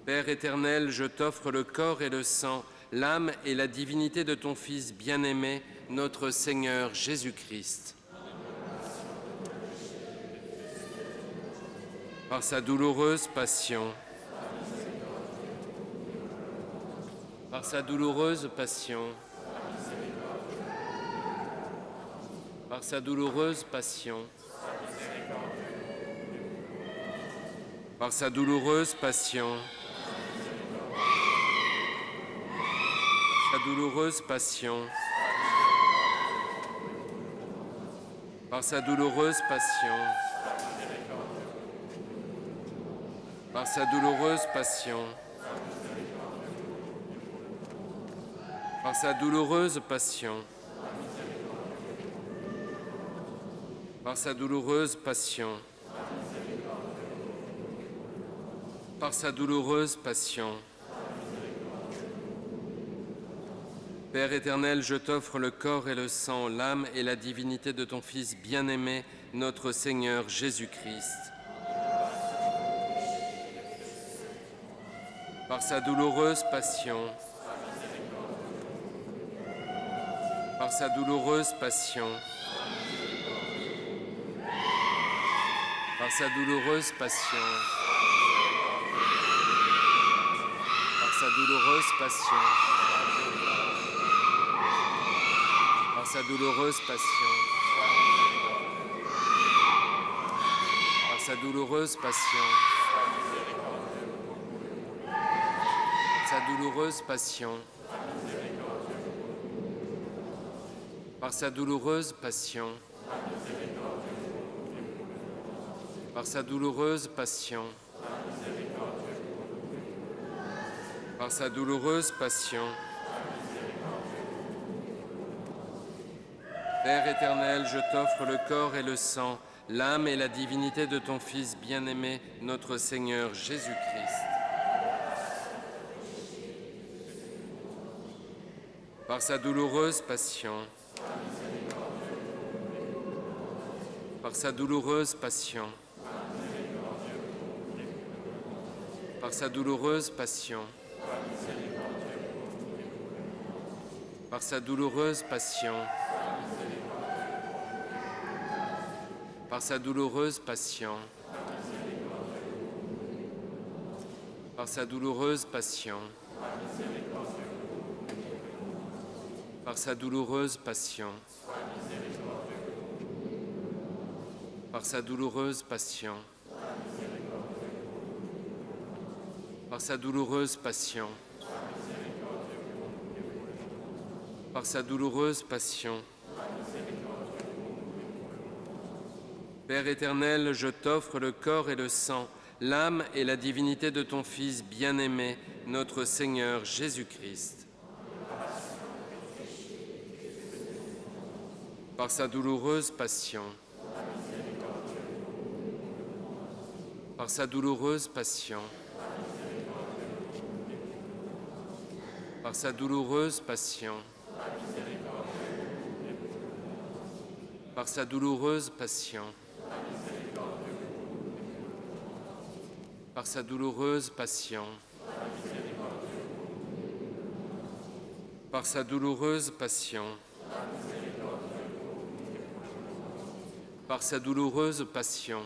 Père éternel, je t'offre le corps et le sang, l'âme et la divinité de ton Fils bien-aimé, notre Seigneur Jésus-Christ. Par sa douloureuse passion, par sa douloureuse passion, par sa douloureuse passion, par sa douloureuse passion, sa douloureuse passion, par sa douloureuse passion, par sa douloureuse passion, par sa douloureuse passion, par sa douloureuse passion, par sa douloureuse passion. Père éternel, je t'offre le corps et le sang, l'âme et la divinité de ton Fils bien-aimé, notre Seigneur Jésus-Christ. Par sa douloureuse passion, par sa douloureuse passion, par sa douloureuse passion, par sa douloureuse passion, par sa douloureuse passion, par sa douloureuse passion, sa douloureuse passion, par sa douloureuse passion, par sa douloureuse passion, par sa douloureuse passion. Père éternel, je t'offre le corps et le sang, l'âme et la divinité de ton Fils bien-aimé, notre Seigneur Jésus-Christ. Par sa douloureuse passion, par sa douloureuse passion, par sa douloureuse passion, par sa douloureuse passion, par sa douloureuse passion, par sa douloureuse passion, par sa douloureuse passion, par sa douloureuse passion, par sa douloureuse passion, par sa douloureuse passion. Père éternel, je t'offre le corps et le sang, l'âme et la divinité de ton Fils bien-aimé, notre Seigneur Jésus-Christ. Par sa douloureuse passion, par sa douloureuse passion, par sa douloureuse passion, par sa douloureuse passion, par sa douloureuse passion, par sa douloureuse passion, par sa douloureuse passion,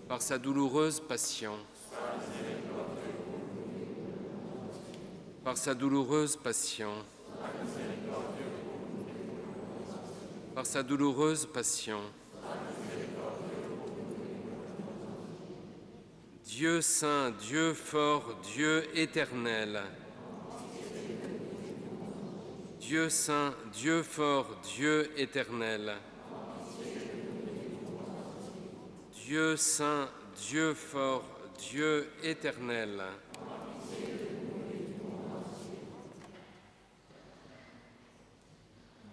par sa douloureuse passion, par sa douloureuse passion, par sa douloureuse passion. Dieu saint, Dieu fort, Dieu éternel. Dieu saint, Dieu fort, Dieu éternel. Dieu saint, Dieu fort, Dieu éternel.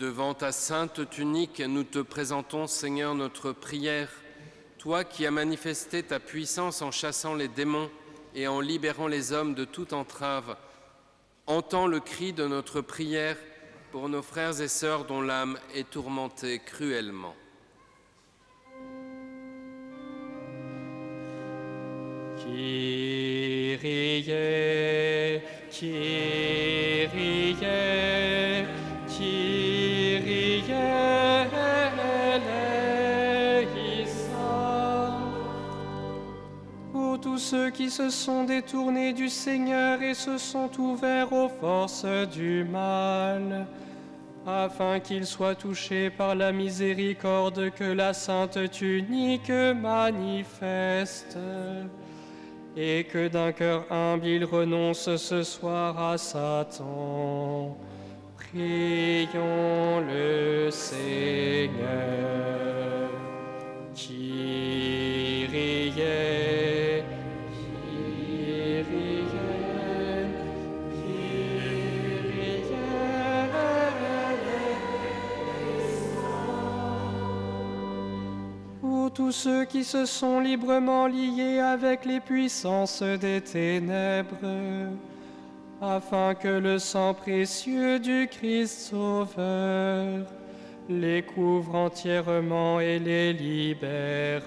Devant ta sainte tunique, nous te présentons, Seigneur, notre prière. Toi qui as manifesté ta puissance en chassant les démons et en libérant les hommes de toute entrave, entends le cri de notre prière pour nos frères et sœurs dont l'âme est tourmentée cruellement. Kyrie, Kyrie, Kyrie eleison. Pour tous ceux qui se sont détournés du Seigneur et se sont ouverts aux forces du mal, afin qu'ils soient touchés par la miséricorde que la sainte tunique manifeste, et que d'un cœur humble ils renoncent ce soir à Satan. Prions le Seigneur. Kyrie, Kyrie, Kyrie eleison. Pour tous ceux qui se sont librement liés avec les puissances des ténèbres, afin que le sang précieux du Christ Sauveur les couvre entièrement et les libère.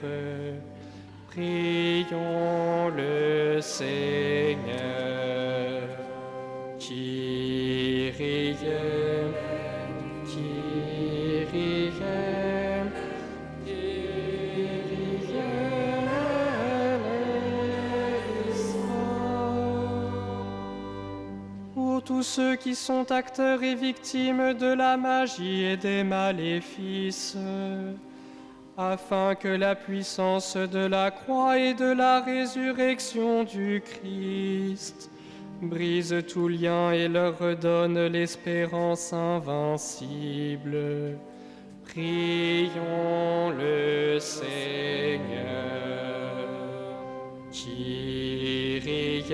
Prions le Seigneur. Kyrie, Kyrie, tous ceux qui sont acteurs et victimes de la magie et des maléfices, afin que la puissance de la croix et de la résurrection du Christ brise tout lien et leur redonne l'espérance invincible. Prions le Seigneur. Kyrie,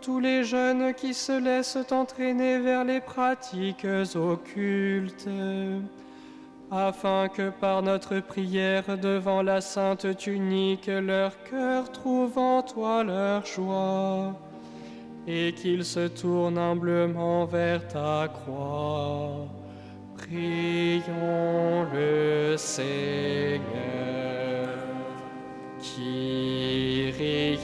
tous les jeunes qui se laissent entraîner vers les pratiques occultes, afin que par notre prière devant la sainte tunique, leur cœur trouve en toi leur joie, et qu'ils se tournent humblement vers ta croix. Prions le Seigneur. Kyrie,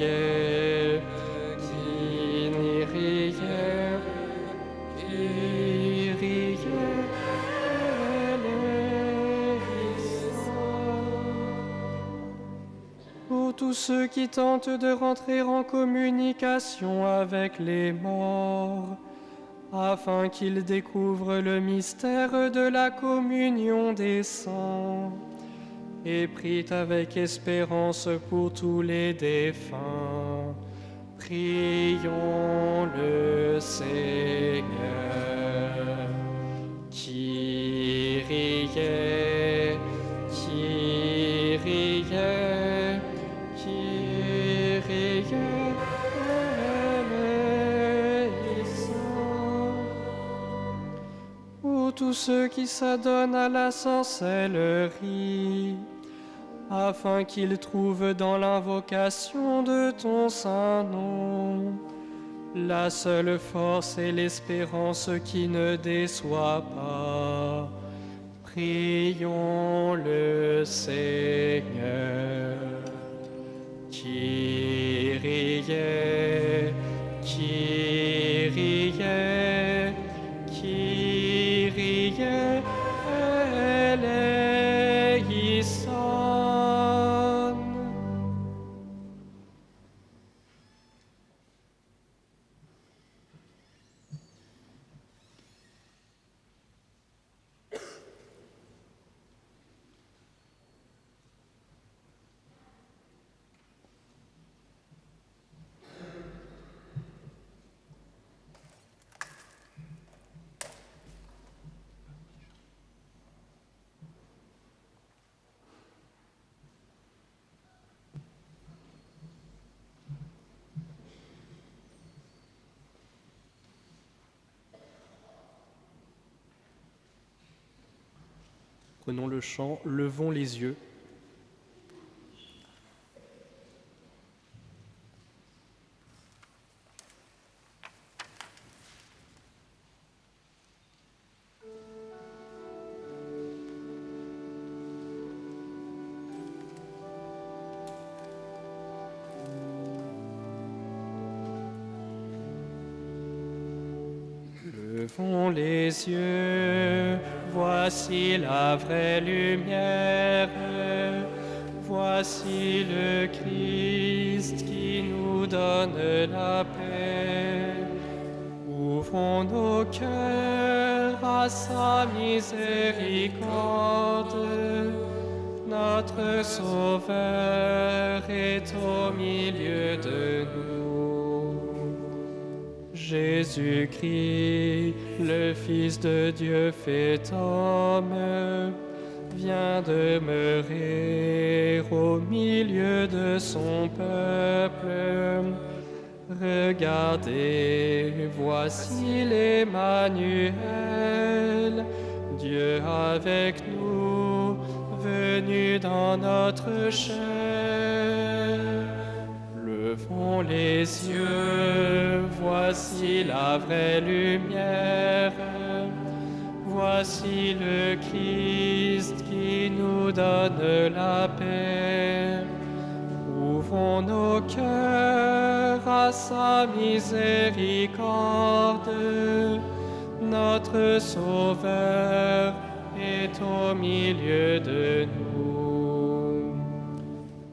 pour tous ceux qui tentent de rentrer en communication avec les morts, afin qu'ils découvrent le mystère de la communion des saints, et prient avec espérance pour tous les défunts. Prions le Seigneur. Kyrie, Kyrie, Kyrie eleison. Pour tous ceux qui s'adonnent à la sorcellerie, afin qu'ils trouvent dans l'invocation de ton saint nom la seule force et l'espérance qui ne déçoit pas. Prions le Seigneur. Kyrie, Kyrie, Kyrie eleison. Prenons le chant, levons les yeux. Levons les yeux, voici la vraie lumière, voici le Christ qui nous donne la paix. Ouvrons nos cœurs à sa miséricorde, notre Sauveur est au milieu de nous. Jésus-Christ, le Fils de Dieu fait homme, vient demeurer au milieu de son peuple. Regardez, voici l'Emmanuel, Dieu avec nous, venu dans notre chair. Levons les yeux, voici la vraie lumière. Voici le Christ qui nous donne la paix. Ouvrons nos cœurs à sa miséricorde. Notre Sauveur est au milieu de nous.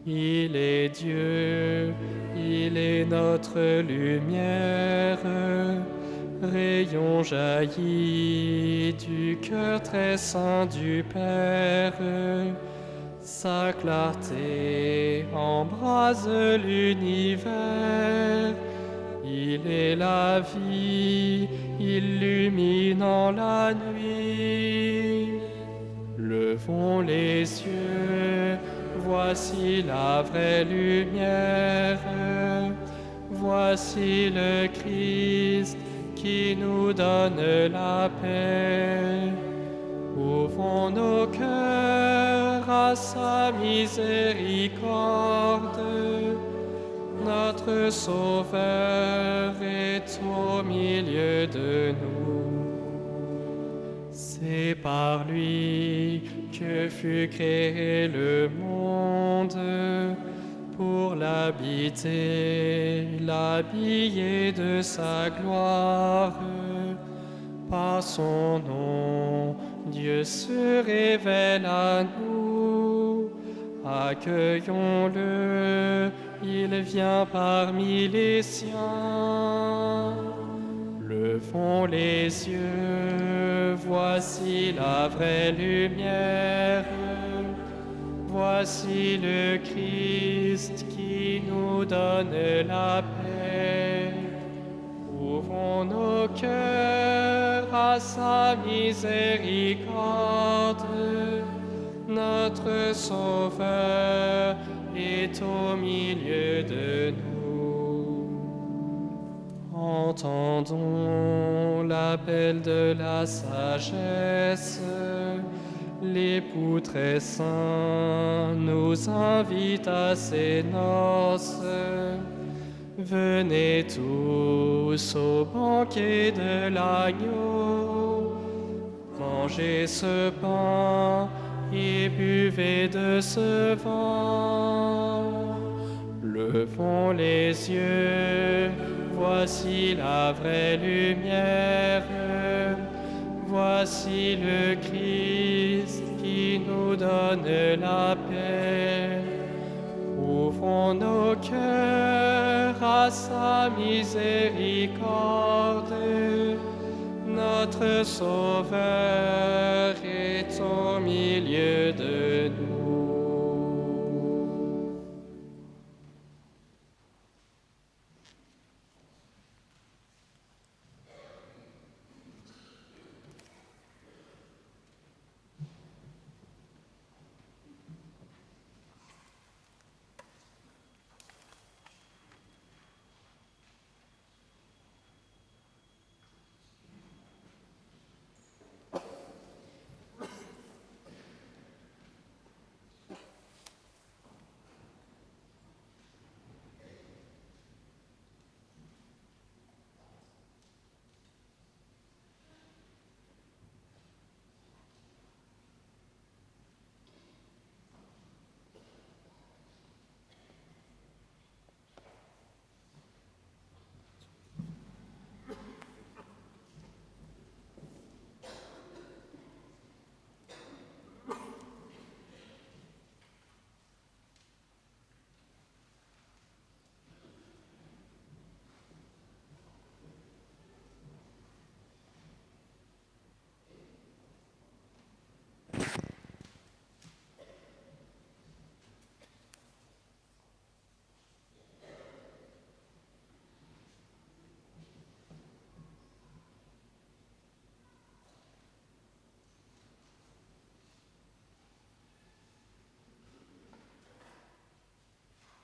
Il est Dieu, il est notre lumière, rayon jailli du cœur très saint du Père. Sa clarté embrase l'univers, il est la vie, illuminant la nuit. Levons les yeux, voici la vraie lumière, voici le Christ qui nous donne la paix. Ouvrons nos cœurs à sa miséricorde, notre Sauveur est au milieu de nous. C'est par lui que fut créé le monde, pour l'habiter, l'habiller de sa gloire. Par son nom, Dieu se révèle à nous. Accueillons-le, il vient parmi les siens. Levons les yeux, voici la vraie lumière. Voici le Christ qui nous donne la paix. Ouvrons nos cœurs à sa miséricorde. Notre Sauveur est au milieu de nous. Entendons l'appel de la sagesse. L'époux très saint nous invite à ses noces. Venez tous au banquet de l'agneau, mangez ce pain et buvez de ce vin. Levons les yeux, voici la vraie lumière. Voici le Christ qui nous donne la paix. Ouvrons nos cœurs à sa miséricorde. Notre Sauveur est au milieu de nous.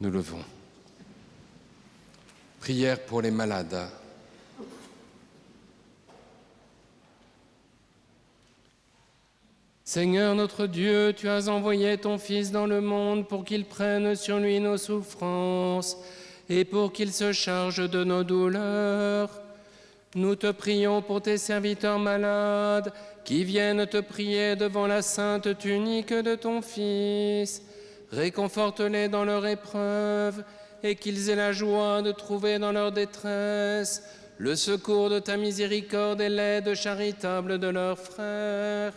Nous levons. Prière pour les malades. Seigneur notre Dieu, tu as envoyé ton Fils dans le monde pour qu'il prenne sur lui nos souffrances et pour qu'il se charge de nos douleurs. Nous te prions pour tes serviteurs malades qui viennent te prier devant la sainte tunique de ton Fils. Réconforte-les dans leur épreuve et qu'ils aient la joie de trouver dans leur détresse le secours de ta miséricorde et l'aide charitable de leurs frères.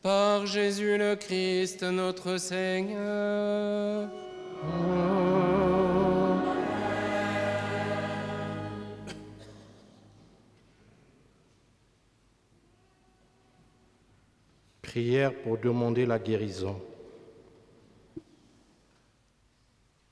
Par Jésus le Christ, notre Seigneur. Prière pour demander la guérison.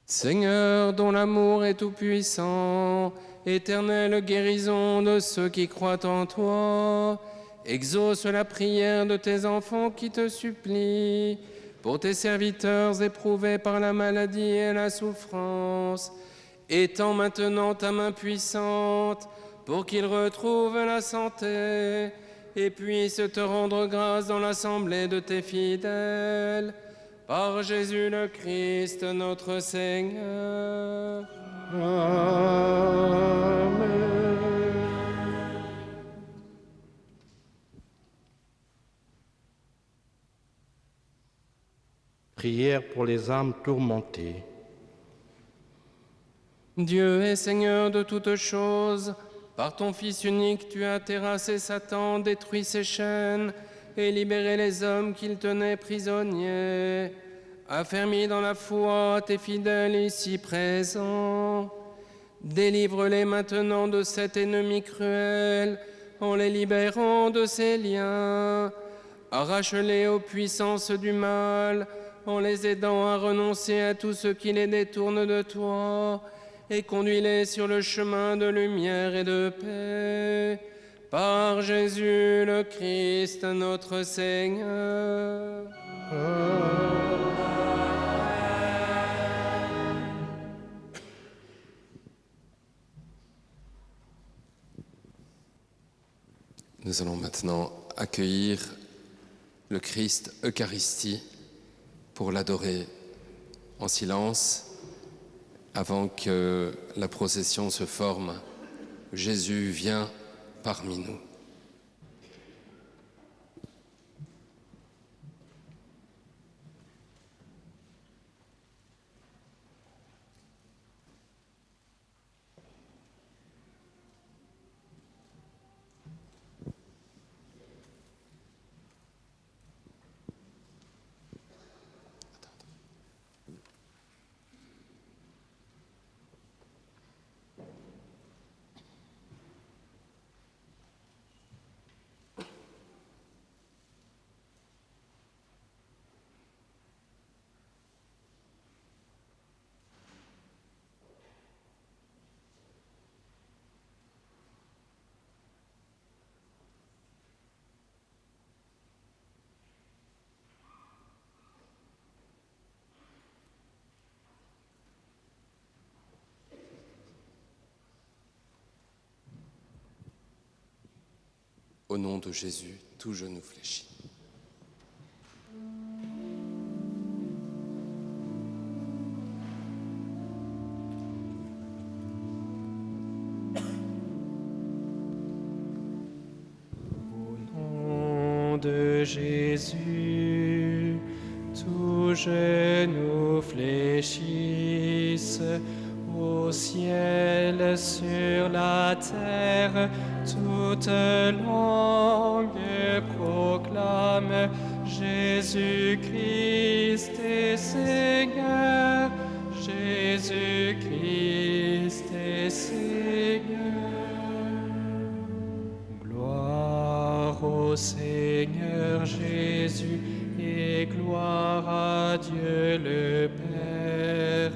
Seigneur, dont l'amour est tout-puissant, éternelle guérison de ceux qui croient en toi, exauce la prière de tes enfants qui te supplient, pour tes serviteurs éprouvés par la maladie et la souffrance. Étends maintenant ta main puissante pour qu'ils retrouvent la santé et puissent te rendre grâce dans l'assemblée de tes fidèles. Par Jésus le Christ, notre Seigneur. Amen. Prière pour les âmes tourmentées. Dieu est Seigneur de toutes choses. Par ton Fils unique, tu as terrassé Satan, détruit ses chaînes et libéré les hommes qu'il tenait prisonniers. Affermis dans la foi tes fidèles ici présents. Délivre-les maintenant de cet ennemi cruel en les libérant de ses liens. Arrache-les aux puissances du mal en les aidant à renoncer à tout ce qui les détourne de toi et conduis-les sur le chemin de lumière et de paix. Par Jésus le Christ, notre Seigneur. Nous allons maintenant accueillir le Christ Eucharistie pour l'adorer en silence avant que la procession se forme. Jésus vient parmi nous. Au nom de Jésus, tout genou fléchit. Au nom de Jésus, tout genou fléchisse. Au ciel, sur la terre, toute langue proclame Jésus-Christ est Seigneur, Jésus-Christ est Seigneur. Gloire au Seigneur Jésus et gloire à Dieu le Père.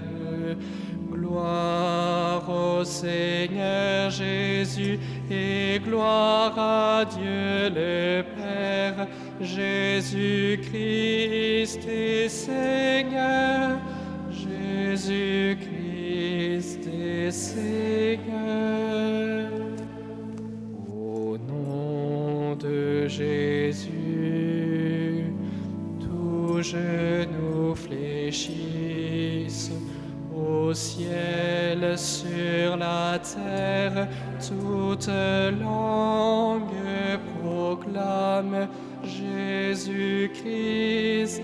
Gloire au Seigneur Jésus et gloire à Dieu le Père. Jésus-Christ est Seigneur, Jésus Jésus-Christ est Seigneur. Au nom de Jésus, tout genou fléchisse, au ciel, sur la terre, toute langue proclame Jésus-Christ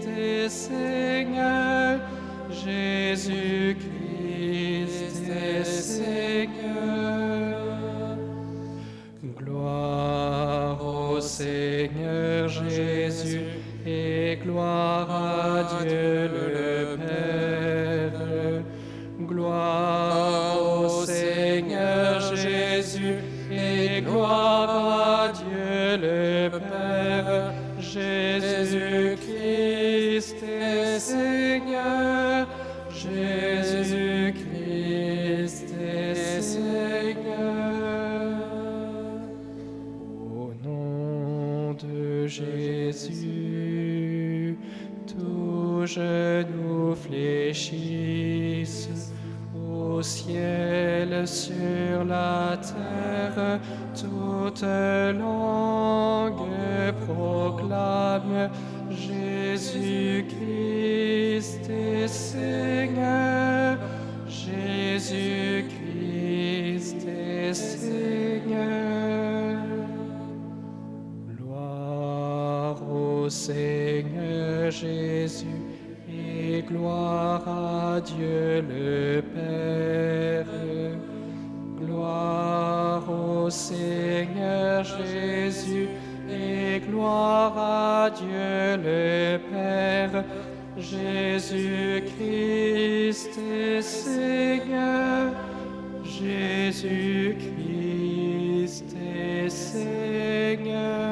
est Seigneur, Jésus-Christ est Seigneur. Gloire au Seigneur Jésus et gloire à Dieu le Père. Gloire au Seigneur Jésus et gloire à Dieu le Père. Jésus-Christ est Seigneur, Jésus-Christ est Seigneur. Au nom de Jésus, tout genou fléchisse, au ciel, sur la terre, toute langue proclame Jésus-Christ est Seigneur, Jésus-Christ est Seigneur. Gloire au Seigneur Jésus et gloire à Dieu le Père. Gloire au Seigneur Jésus et gloire à Dieu le Père. Jésus-Christ est Seigneur, Jésus-Christ est Seigneur.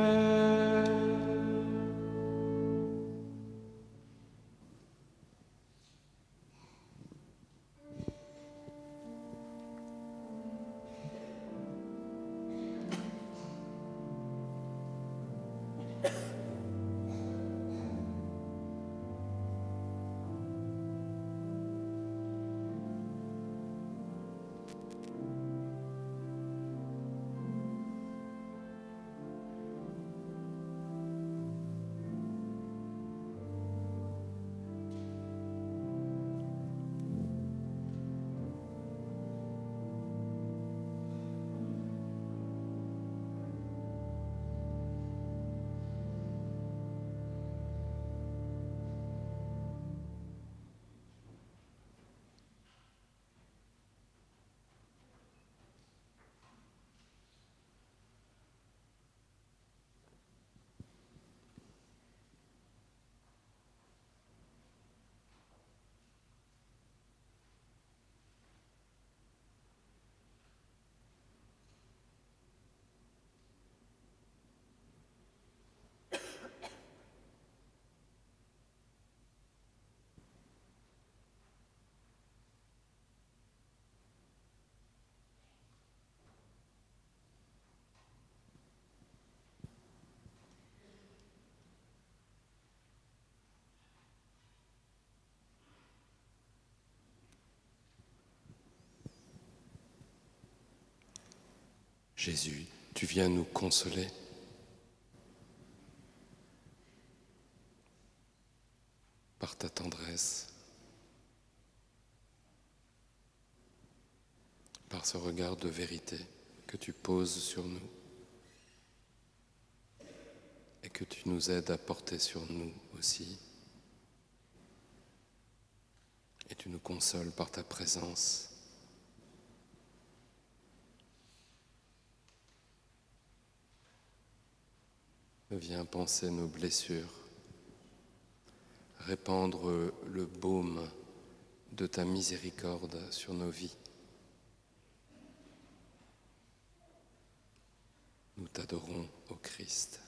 Jésus, tu viens nous consoler. Par ta tendresse, par ce regard de vérité que tu poses sur nous et que tu nous aides à porter sur nous aussi. Et tu nous consoles par ta présence. Viens panser nos blessures, répandre le baume de ta miséricorde sur nos vies. Nous t'adorons, ô Christ.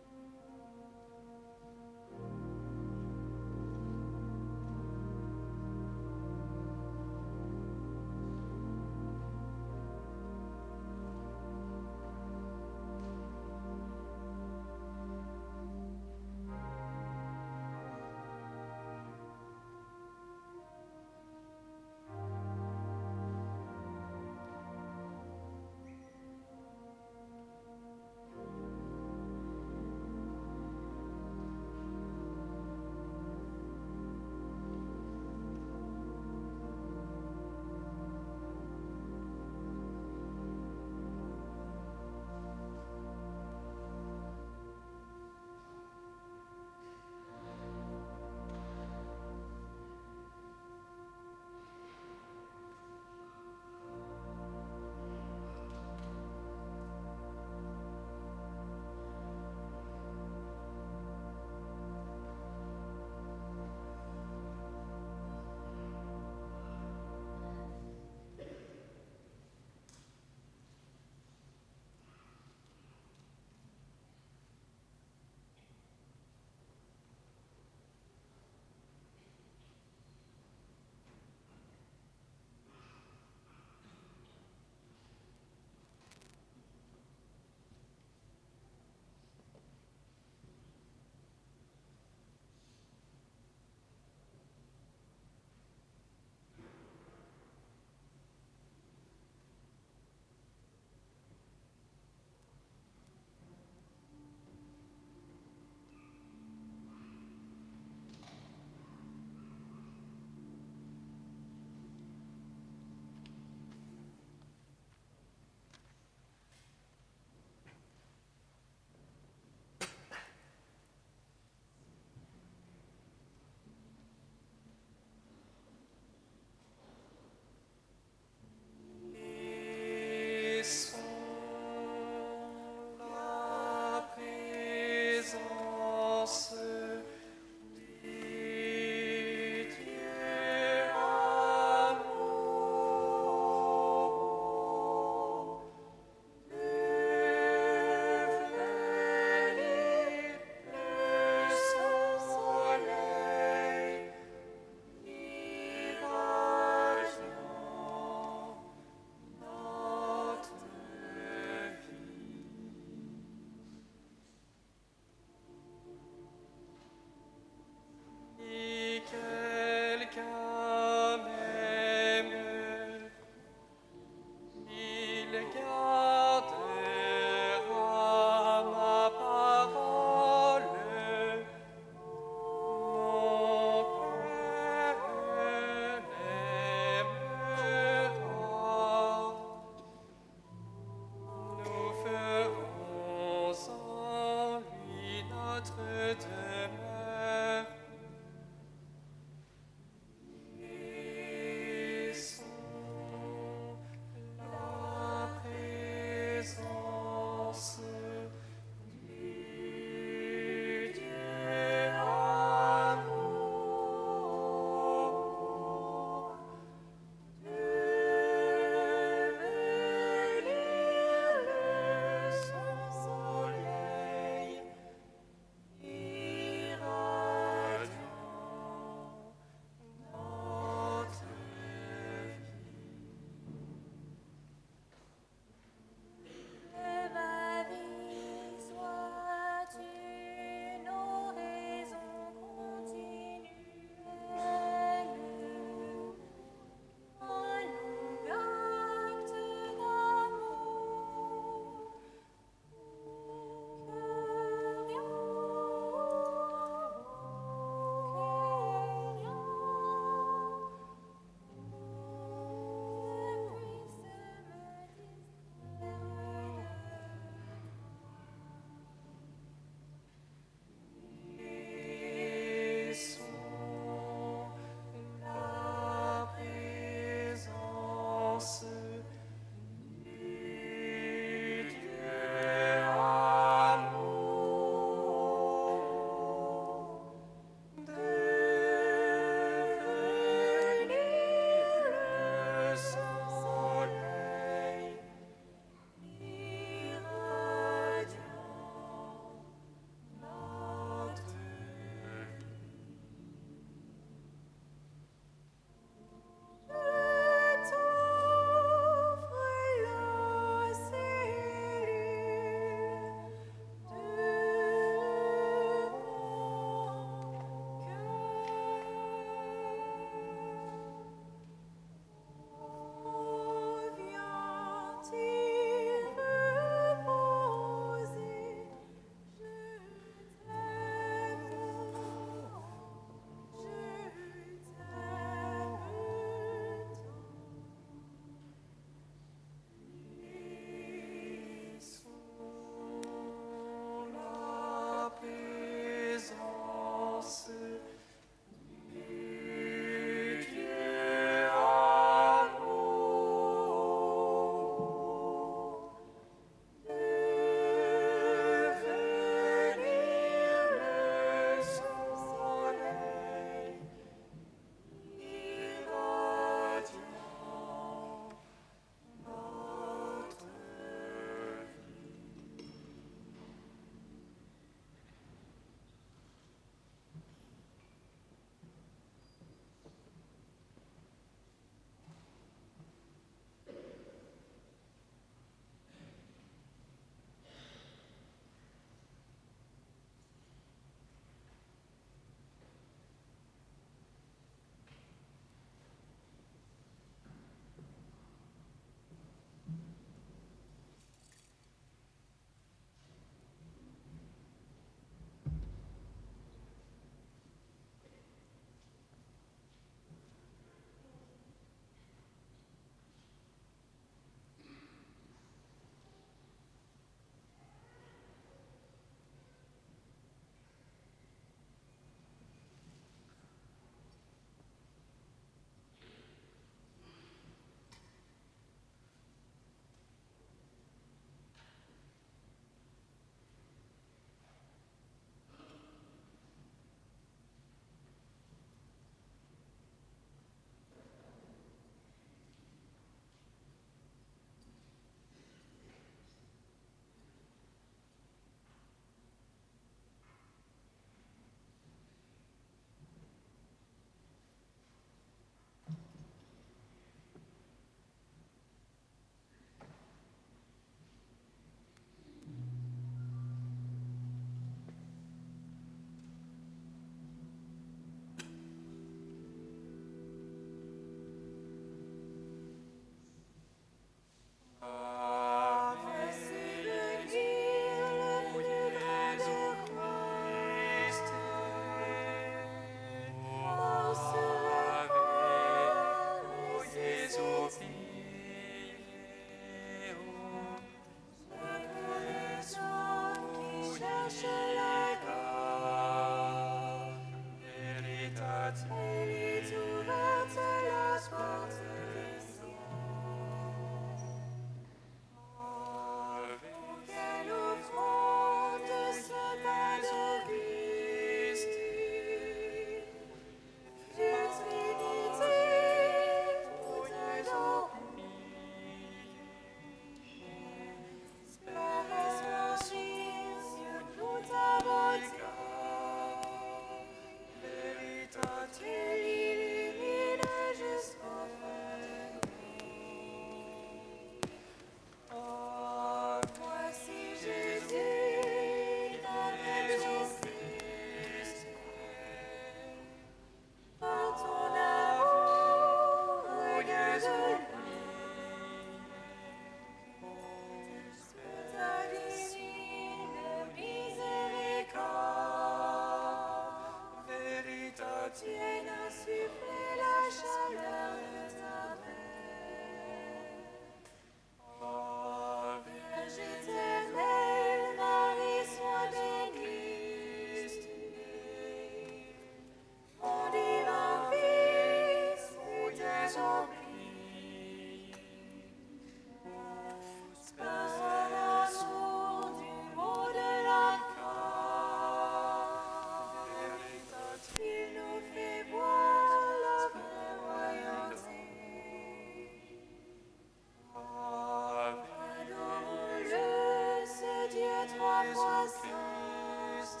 Jésus-Christ.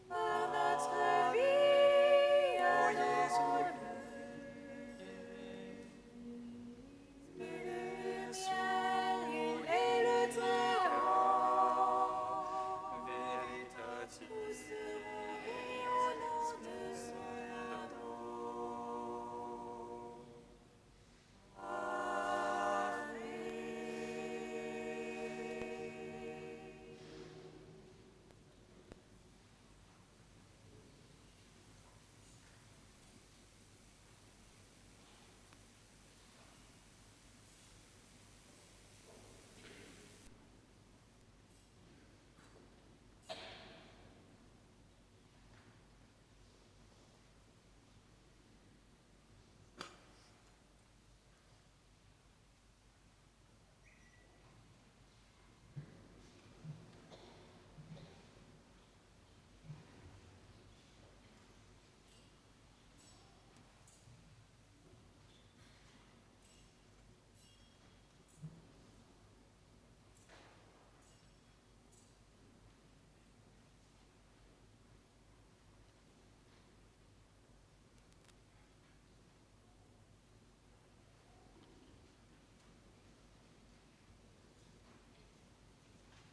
Par notre vie, adorons-le. Le ciel et le Très-Haut, Veritatis. vous serez au nom de son nom.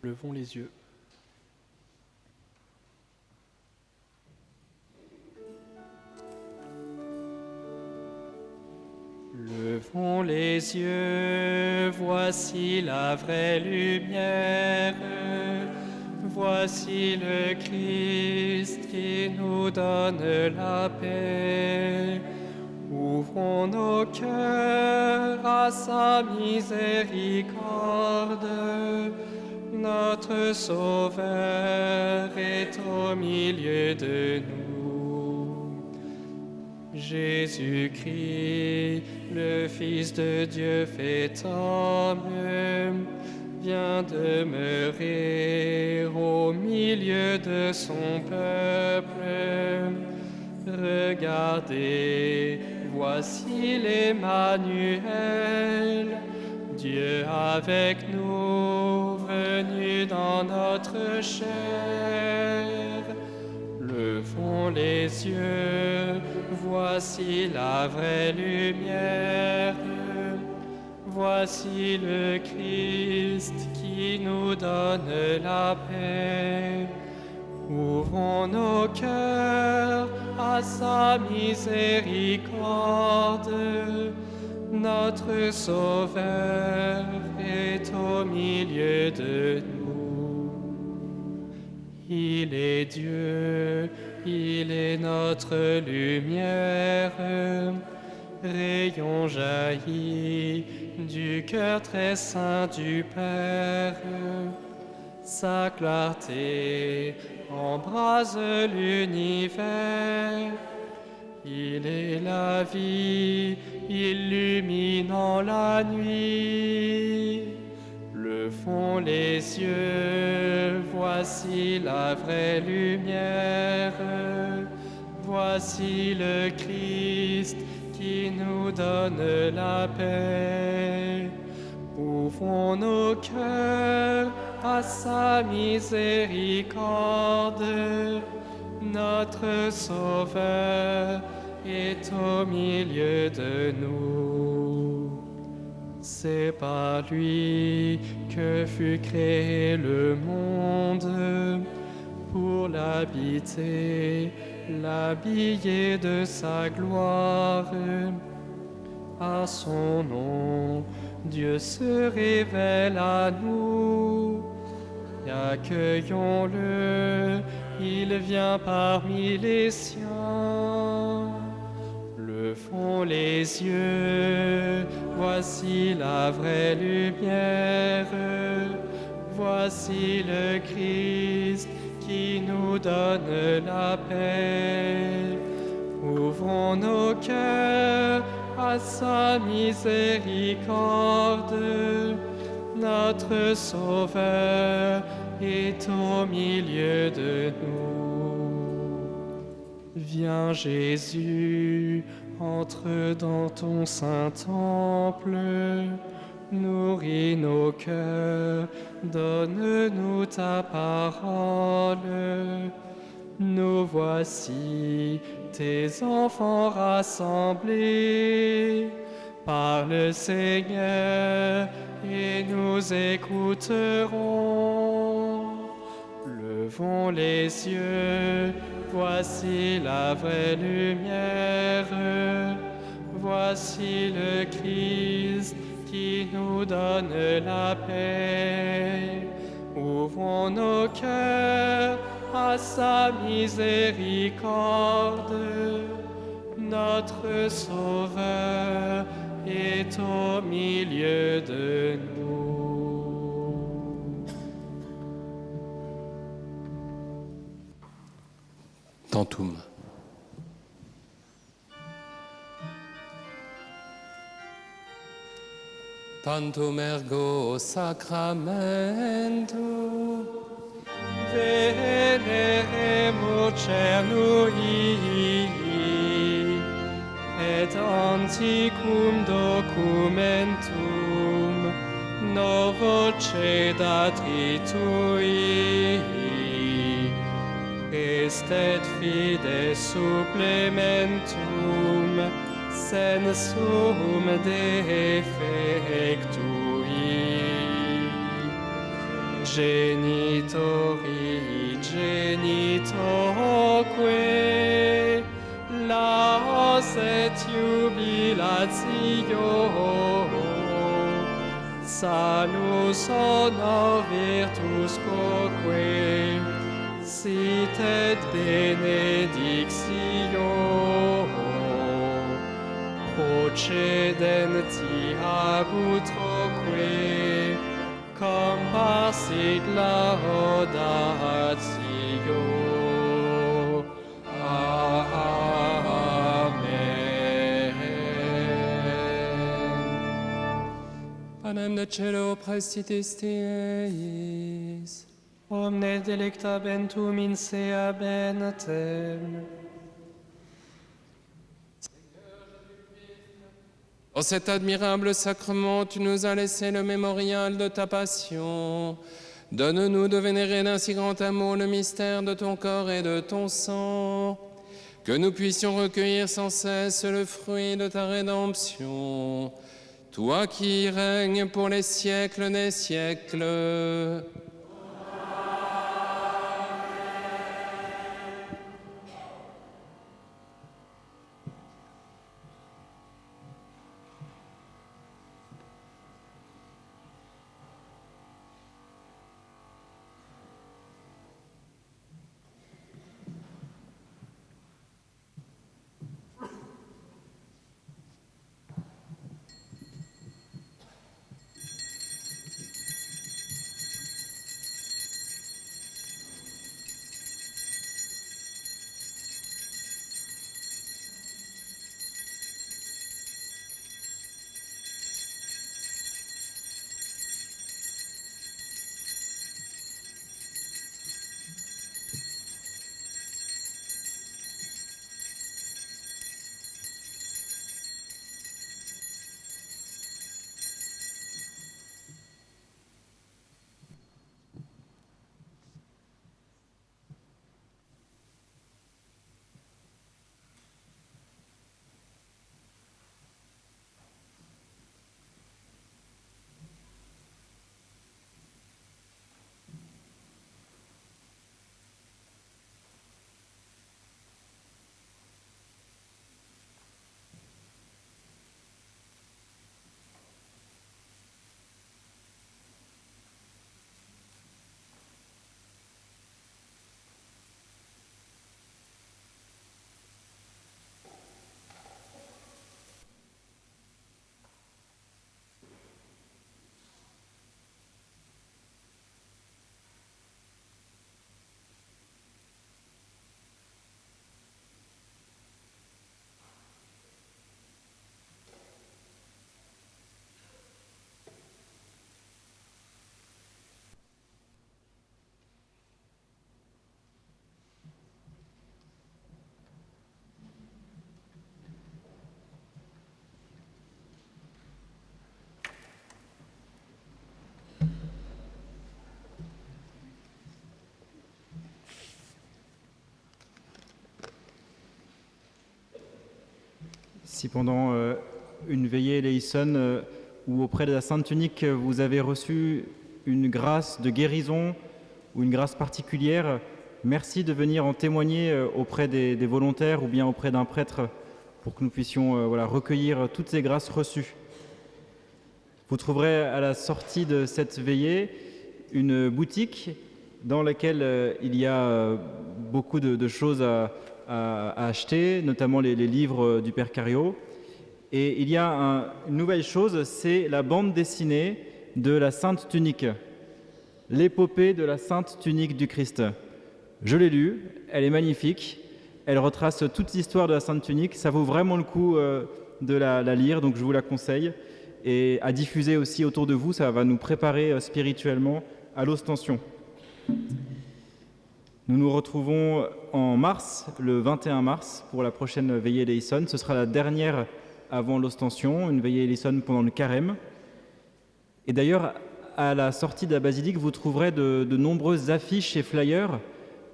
Levons les yeux. Levons les yeux, voici la vraie lumière. Voici le Christ qui nous donne la paix. Ouvrons nos cœurs à sa miséricorde. Notre Sauveur est au milieu de nous. Jésus-Christ, le Fils de Dieu fait homme, vient demeurer au milieu de son peuple. Regardez, voici l'Emmanuel, Dieu avec nous, venu dans notre chair. Levons les yeux, voici la vraie lumière. Voici le Christ qui nous donne la paix. Ouvrons nos cœurs à sa miséricorde. Notre Sauveur est au milieu de nous. Il est Dieu, il est notre lumière, rayon jailli du cœur très saint du Père. Sa clarté embrase l'univers. Il est la vie, illuminant la nuit. Levons les yeux, voici la vraie lumière. Voici le Christ qui nous donne la paix. Ouvrons nos cœurs à sa miséricorde. Notre Sauveur est au milieu de nous. C'est par lui que fut créé le monde, pour l'habiter, l'habiller de sa gloire. À son nom, Dieu se révèle à nous. Accueillons-le, il vient parmi les siens. Levons les yeux, voici la vraie lumière. Voici le Christ qui nous donne la paix. Ouvrons nos cœurs à sa miséricorde. Notre Sauveur est au milieu de nous. Viens Jésus, entre dans ton saint temple, nourris nos cœurs, donne-nous ta parole. Nous voici tes enfants rassemblés. Parle Seigneur, et nous écouterons. Levons les yeux, voici la vraie lumière. Voici le Christ qui nous donne la paix. Ouvrons nos cœurs à sa miséricorde. Notre Sauveur est au milieu de nous. Tantum. Tantum ergo sacramentum. Veneremur cernui, et anticum documentum novo cedatri tui, est et fides supplementum sensum defectui. Genitori genitoque, laos et jubilatio, salus honor virtus quoque, sit et benedictio, procedenti ab utroque, comparsit laudatio. Amen. Panem de cielo praestitis Teis. Omne delectabentum in sea benetem. En cet admirable sacrement, tu nous as laissé le mémorial de ta passion. Donne-nous de vénérer d'un si grand amour le mystère de ton corps et de ton sang, que nous puissions recueillir sans cesse le fruit de ta rédemption. Toi qui règnes pour les siècles des siècles. Si pendant une veillée Eleison ou auprès de la Sainte Tunique, vous avez reçu une grâce de guérison ou une grâce particulière, merci de venir en témoigner auprès des volontaires ou bien auprès d'un prêtre pour que nous puissions recueillir toutes ces grâces reçues. Vous trouverez à la sortie de cette veillée une boutique dans laquelle il y a beaucoup de choses à acheter, notamment les livres du Père Cario. Et il y a une nouvelle chose, c'est la bande dessinée de la Sainte Tunique, l'épopée de la Sainte Tunique du Christ. Je l'ai lue, elle est magnifique, elle retrace toute l'histoire de la Sainte Tunique, ça vaut vraiment le coup de la lire, donc je vous la conseille. Et à diffuser aussi autour de vous, ça va nous préparer spirituellement à l'ostension. Nous nous retrouvons en mars, le 21 mars, pour la prochaine veillée Eleison. Ce sera la dernière avant l'ostension, une veillée Eleison pendant le carême. Et d'ailleurs, à la sortie de la basilique, vous trouverez de nombreuses affiches et flyers,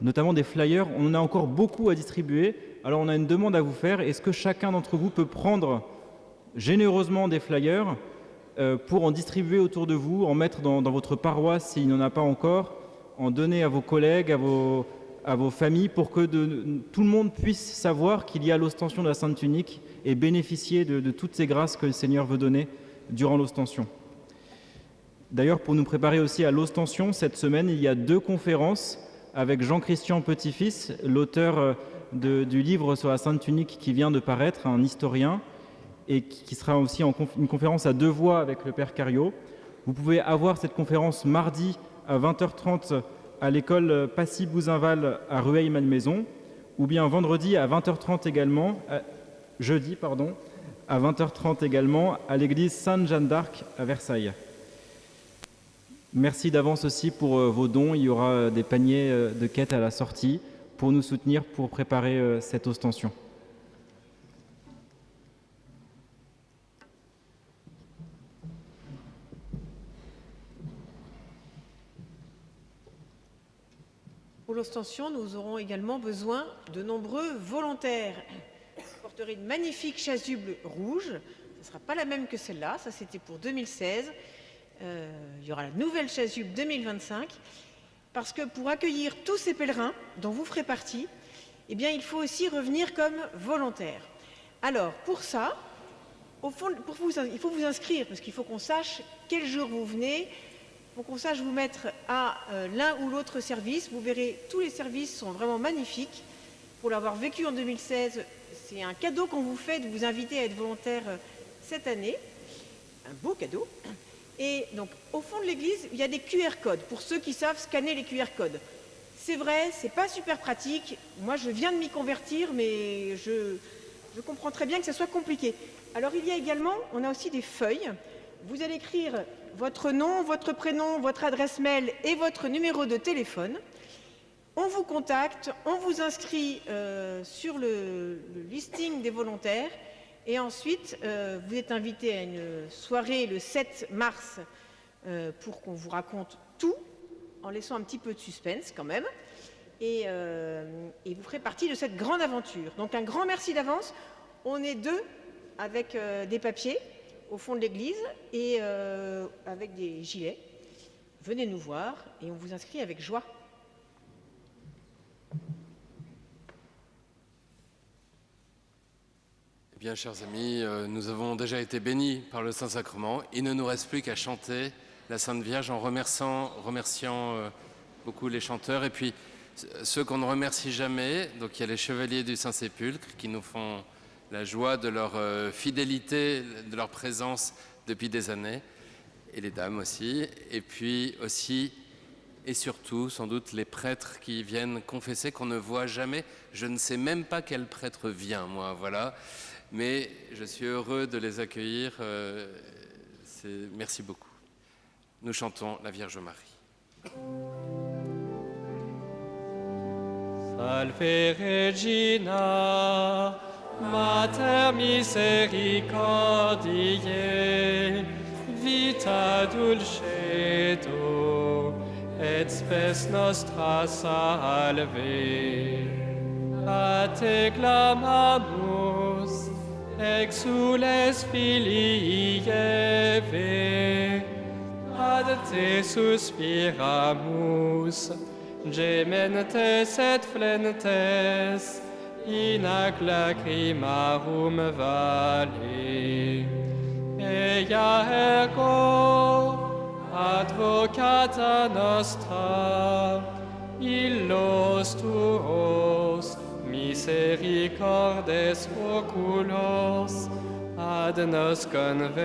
notamment des flyers. On en a encore beaucoup à distribuer. Alors on a une demande à vous faire. Est-ce que chacun d'entre vous peut prendre généreusement des flyers pour en distribuer autour de vous, en mettre dans votre paroisse s'il n'y en a pas encore, en donner à vos collègues, à vos familles, pour que tout le monde puisse savoir qu'il y a l'ostension de la Sainte Tunique et bénéficier de toutes ces grâces que le Seigneur veut donner durant l'ostension. D'ailleurs, pour nous préparer aussi à l'ostension, cette semaine, il y a 2 conférences avec Jean-Christian Petit-Fils, l'auteur du livre sur la Sainte Tunique qui vient de paraître, un historien, et qui sera aussi une conférence à 2 voix avec le Père Cario. Vous pouvez avoir cette conférence mardi à 20h30 à l'école Passy-Bouzinval à Rueil-Malmaison, ou bien vendredi à 20h30 également, jeudi à 20h30 également à l'église Sainte-Jeanne d'Arc à Versailles. Merci d'avance aussi pour vos dons. Il y aura des paniers de quêtes à la sortie pour nous soutenir pour préparer cette ostension. Pour l'ostension, nous aurons également besoin de nombreux volontaires. Vous porterez une magnifique chasuble rouge. Ce ne sera pas la même que celle-là, ça c'était pour 2016. Il y aura la nouvelle chasuble 2025. Parce que pour accueillir tous ces pèlerins dont vous ferez partie, eh bien, il faut aussi revenir comme volontaire. Alors, pour ça, au fond, il faut vous inscrire, parce qu'il faut qu'on sache quel jour vous venez. Il faut qu'on sache vous mettre à l'un ou l'autre service. Vous verrez, tous les services sont vraiment magnifiques. Pour l'avoir vécu en 2016, c'est un cadeau qu'on vous fait de vous inviter à être volontaire cette année. Un beau cadeau. Et donc, au fond de l'église, il y a des QR codes, pour ceux qui savent scanner les QR codes. C'est vrai, c'est pas super pratique. Moi, je viens de m'y convertir, mais je comprends très bien que ça soit compliqué. Alors, il y a également, on a aussi des feuilles. Vous allez écrire votre nom, votre prénom, votre adresse mail et votre numéro de téléphone. On vous contacte, on vous inscrit sur le listing des volontaires et ensuite vous êtes invité à une soirée le 7 mars pour qu'on vous raconte tout en laissant un petit peu de suspense quand même et vous ferez partie de cette grande aventure. Donc un grand merci d'avance. On est 2 avec des papiers au fond de l'église et avec des gilets. Venez nous voir et on vous inscrit avec joie. Eh bien, chers amis, nous avons déjà été bénis par le Saint-Sacrement. Il ne nous reste plus qu'à chanter la Sainte Vierge en remerciant beaucoup les chanteurs et puis ceux qu'on ne remercie jamais. Donc il y a les chevaliers du Saint-Sépulcre qui nous font la joie de leur fidélité, de leur présence depuis des années, et les dames aussi, et puis aussi, et surtout, sans doute, les prêtres qui viennent confesser qu'on ne voit jamais. Je ne sais même pas quel prêtre vient, moi, voilà, mais je suis heureux de les accueillir, merci beaucoup. Nous chantons la Vierge Marie. Salve Regina, Mater misericordiae, vita dulcedo, et spes nostra salve. A te clamamus, exules filii Eve, ad te suspiramus, gementes et flentes, in ac lacrimarum vale. Ea ergo, advocata nostra, illos tuos, misericordes oculos, ad nos converte.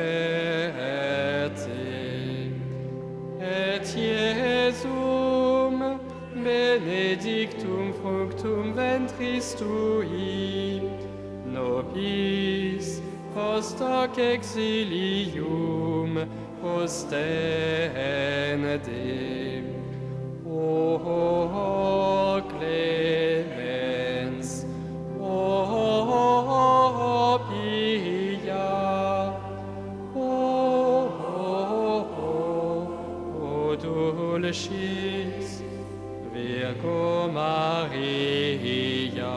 Et Iesum, benedictum fructum ventris tui, nobis post hoc exilium ostende. O clemens, o pia, o dulcis Virgo Maria.